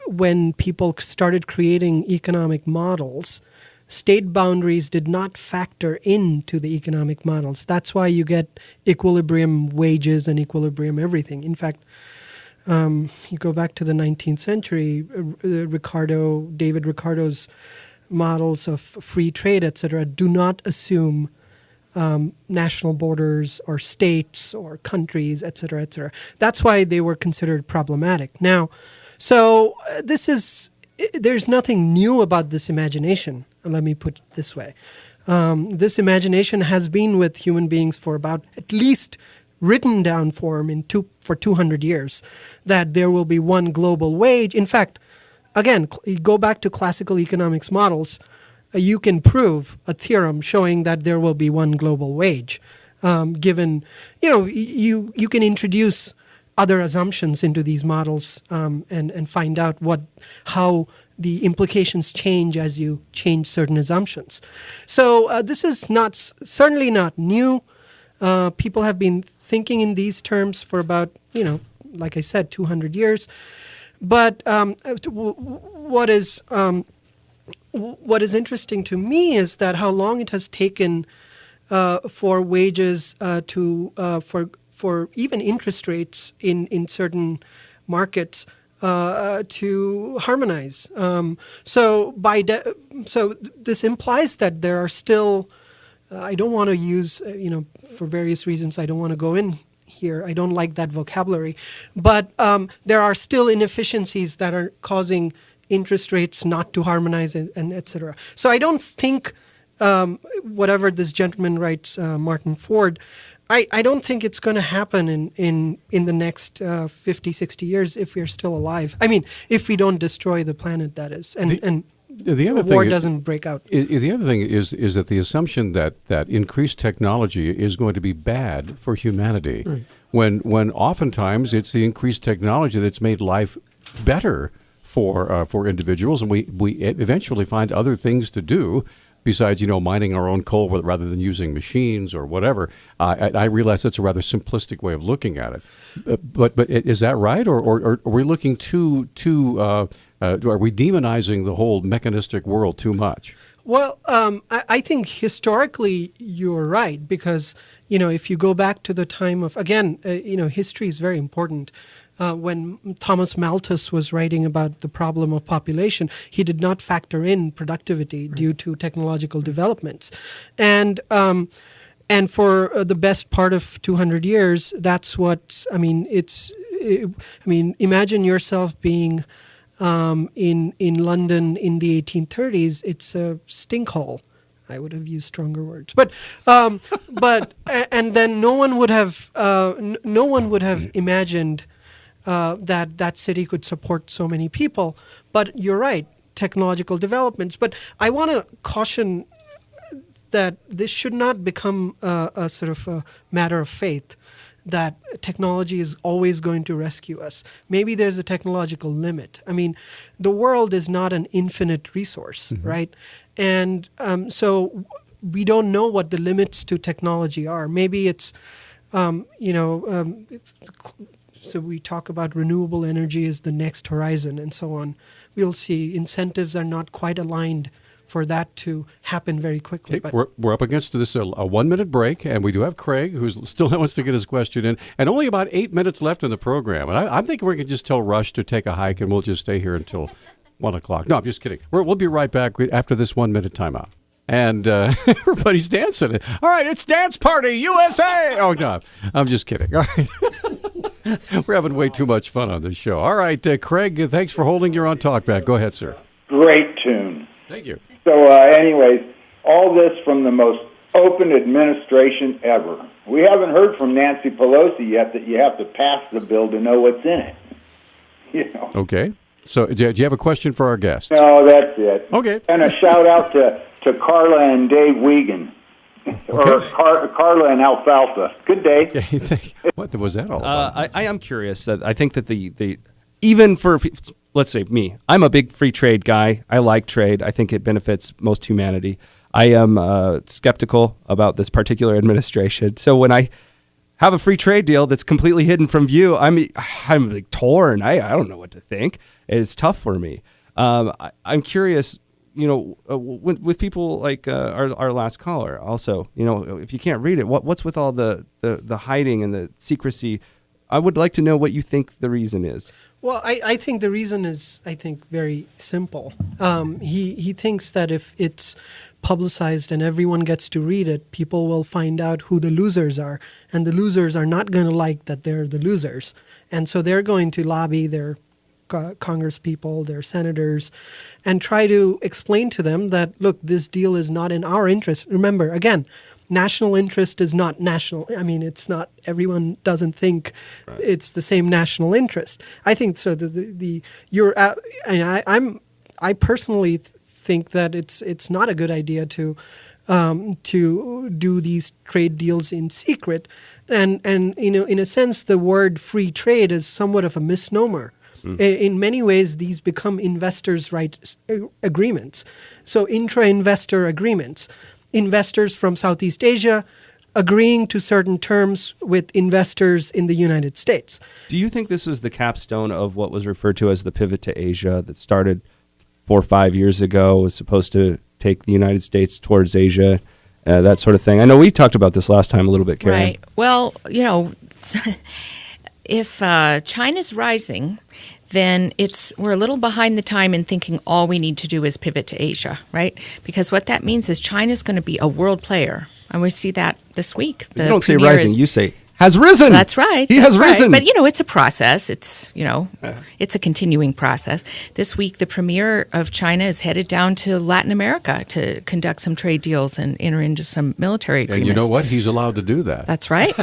when people started creating economic models, state boundaries did not factor into the economic models. That's why you get equilibrium wages and equilibrium everything. In fact, you go back to the 19th century, David Ricardo's models of free trade, etc., do not assume national borders or states or countries, etc., etc. That's why they were considered problematic. Now, so there's nothing new about this imagination. Let me put it this way. This imagination has been with human beings for about at least written down form for 200 years, that there will be one global wage. In fact, again, you go back to classical economics models, you can prove a theorem showing that there will be one global wage. Given, you can introduce other assumptions into these models and find out how the implications change as you change certain assumptions. So this is certainly not new. People have been thinking in these terms for about, like I said, 200 years. But what is interesting to me is that how long it has taken for wages for even interest rates in certain markets to harmonize. So this implies that there are still. I don't want to use, for various reasons, I don't want to go in here. I don't like that vocabulary. But there are still inefficiencies that are causing interest rates not to harmonize and et cetera. So I don't think whatever this gentleman writes, Martin Ford, I don't think it's going to happen in the next 50, 60 years if we're still alive. I mean, if we don't destroy the planet, that is. And the other war thing doesn't break out. The other thing is that the assumption that increased technology is going to be bad for humanity, right, when oftentimes it's the increased technology that's made life better for individuals, and we eventually find other things to do besides mining our own coal rather than using machines or whatever. I realize that's a rather simplistic way of looking at it, but is that right, or are we looking too are we demonizing the whole mechanistic world too much? Well, I think historically you're right because, if you go back to the time of, again, history is very important. When Thomas Malthus was writing about the problem of population, he did not factor in productivity due to technological developments. And for the best part of 200 years, that's what, imagine yourself being in London in the 1830s. It's a stink hole. I would have used stronger words, but and then no one would have imagined that city could support so many people. But you're right, technological developments. But I want to caution that this should not become a sort of a matter of faith, that technology is always going to rescue us. Maybe there's a technological limit. I mean, the world is not an infinite resource, right? And so we don't know what the limits to technology are. Maybe it's, so we talk about renewable energy as the next horizon and so on. We'll see. Incentives are not quite aligned for that to happen very quickly. Hey, we're up against this a 1-minute break, and we do have Craig, who still wants to get his question in, and only about 8 minutes left in the program. And I think we can just tell Rush to take a hike, and we'll just stay here until 1 o'clock. No, I'm just kidding. We'll be right back after this 1-minute timeout. And everybody's dancing. All right, it's Dance Party USA. Oh, no, I'm just kidding. All right. We're having way too much fun on this show. All right, Craig, thanks for holding your on talkback. Go ahead, sir. Great tune. Thank you. So anyways, all this from the most open administration ever. We haven't heard from Nancy Pelosi yet that you have to pass the bill to know what's in it. Okay. So do you have a question for our guest? No, that's it. Okay. And a shout out to Carla and Dave Wiegand. Or Carla and Alfalfa. Good day. What was that all about? I am curious. I think that the even for, let's say me, I'm a big free trade guy. I like trade. I think it benefits most humanity. I am skeptical about this particular administration. So when I have a free trade deal that's completely hidden from view, I'm like torn. I don't know what to think. It's tough for me. I'm curious, with people like our last caller also, if you can't read it, what's with all the hiding and the secrecy? I would like to know what you think the reason is. Well, I think the reason is, very simple. He thinks that if it's publicized and everyone gets to read it, people will find out who the losers are. And the losers are not going to like that they're the losers. And so they're going to lobby their Congress people, their senators, and try to explain to them that, look, this deal is not in our interest. Remember, again, national interest is not national. I mean, it's not, everyone doesn't think it's the same national interest. I think so. I personally think that it's not a good idea to do these trade deals in secret. And in a sense, the word free trade is somewhat of a misnomer. In many ways, these become investors' rights agreements. So intra-investor agreements. Investors from Southeast Asia agreeing to certain terms with investors in the United States. Do you think this is the capstone of what was referred to as the pivot to Asia that started 4 or 5 years ago, was supposed to take the United States towards Asia, that sort of thing? I know we talked about this last time a little bit, Karen. Right. Well, if China's rising, then we're a little behind the time in thinking all we need to do is pivot to Asia, right? Because what that means is China's going to be a world player. And we see that this week. You don't say rising, you say has risen. That's right. He has risen. But, it's a process. It's, it's a continuing process. This week, the premier of China is headed down to Latin America to conduct some trade deals and enter into some military agreements. And you know what? He's allowed to do that. That's right.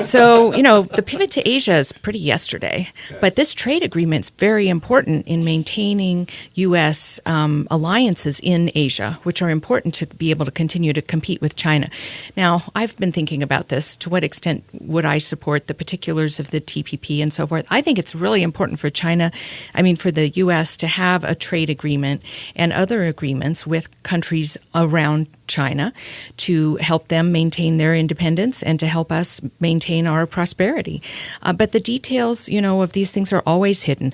So, the pivot to Asia is pretty yesterday. But this trade agreement is very important in maintaining U.S. Alliances in Asia, which are important to be able to continue to compete with China. Now, I've been thinking about this. To what extent would I support the particulars of the TPP and so forth? I think it's really important for for the U.S. to have a trade agreement and other agreements with countries around China to help them maintain their independence and to help us maintain our prosperity. But the details, of these things are always hidden.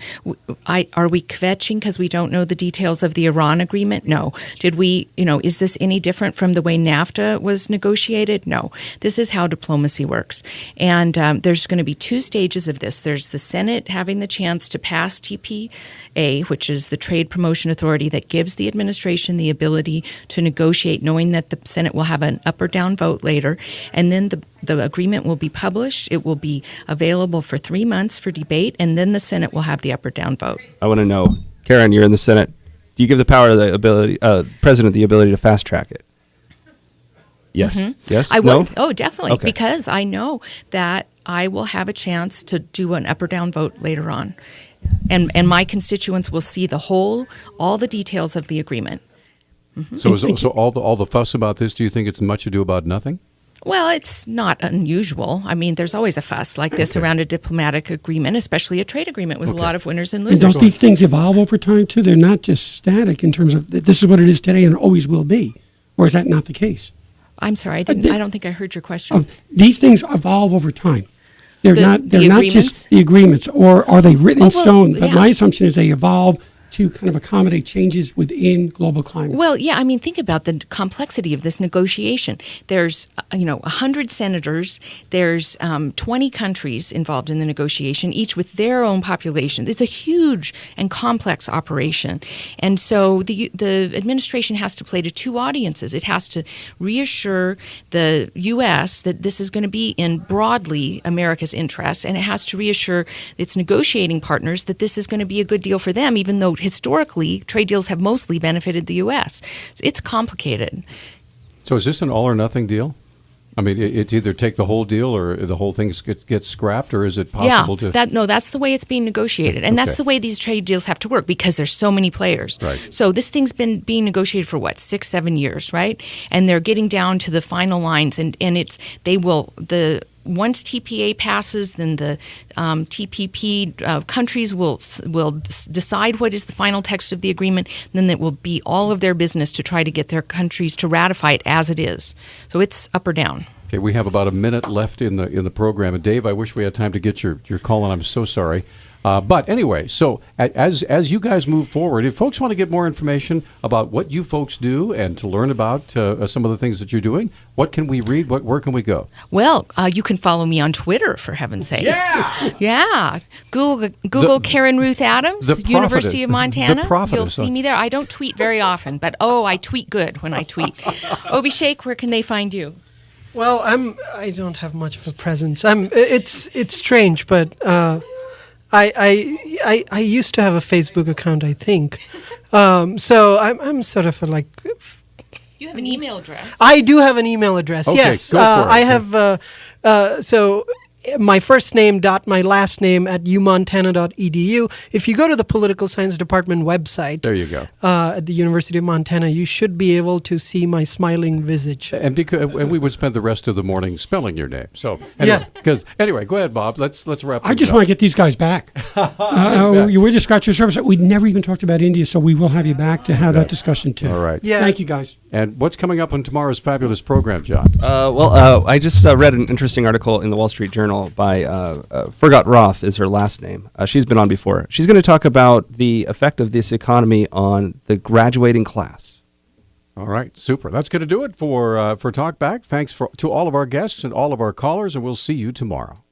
Are we kvetching because we don't know the details of the Iran agreement? No. Did we, is this any different from the way NAFTA was negotiated? No. This is how diplomacy works. And there's going to be two stages of this. There's the Senate having the chance to pass TPA, which is the Trade Promotion Authority that gives the administration the ability to negotiate, knowing that the Senate will have an up or down vote later. And then the agreement will be published. It will be available for 3 months for debate, and then the Senate will have the up or down vote. I want to know, Karen, you're in the Senate. Do you give the power to the president the ability to fast track it? Yes. Mm-hmm. Yes. I no? would. Oh, definitely, Okay. because I know that I will have a chance to do an up or down vote later on, and my constituents will see all the details of the agreement. Mm-hmm. So all the fuss about this, do you think it's much ado about nothing? Well, it's not unusual. I mean, there's always a fuss like this around a diplomatic agreement, especially a trade agreement with a lot of winners and And losers. don't these things evolve over time, too? They're not just static in terms of this is what it is today and it always will be. Or is that not the case? I'm sorry, I don't think I heard your question. These things evolve over time. They're not agreements? just the agreements, or are they written in stone? But yeah. my assumption is they evolve to kind of accommodate changes within global climate. Well, yeah, I mean, think about the complexity of this negotiation. There's, 100 senators. There's 20 countries involved in the negotiation, each with their own population. It's a huge and complex operation. And so the administration has to play to two audiences. It has to reassure the U.S. that this is going to be in broadly America's interest, and it has to reassure its negotiating partners that this is going to be a good deal for them, even though historically, trade deals have mostly benefited the U.S. It's complicated. So is this an all or nothing deal? I mean, it's either take the whole deal or the whole thing gets scrapped, or is it possible to? That's the way it's being negotiated. And that's the way these trade deals have to work because there's so many players. Right. So this thing's been being negotiated for 6-7 years, right? And they're getting down to the final lines, and once TPA passes, then the TPP countries will decide what is the final text of the agreement. Then it will be all of their business to try to get their countries to ratify it as it is. So it's up or down. Okay, we have about a minute left in the program, and Dave, I wish we had time to get your call, and I'm so sorry. But anyway, so as you guys move forward, if folks want to get more information about what you folks do and to learn about some of the things that you're doing, what can we read? Where can we go? Well, you can follow me on Twitter, for heaven's sakes. Yeah. Google Karen Ruth Adams, University of Montana. You'll see me there. I don't tweet very often, but I tweet good when I tweet. Obi Sheikh, where can they find you? Well, I don't have much of a presence. It's strange, but I used to have a Facebook account, I think. So I'm sort of You have an email address. I do have an email address. Okay, yes, go for it. I have. So my first name dot my last name at umontana.edu. If you go to the Political Science Department website, There you go. At the University of Montana, you should be able to see my smiling visage. And we would spend the rest of the morning spelling your name. So anyway, go ahead, Bob. Let's wrap. I just want to get these guys back. We're just scratching the surface. We never even talked about India, so we will have you back to have that discussion too. All right. Yeah. Thank you, guys. And what's coming up on tomorrow's fabulous program, John? I just read an interesting article in the Wall Street Journal by Fergot Roth is her last name. She's been on before. She's going to talk about the effect of this economy on the graduating class. All right, super. That's going to do it for Talk Back. Thanks to all of our guests and all of our callers, and we'll see you tomorrow.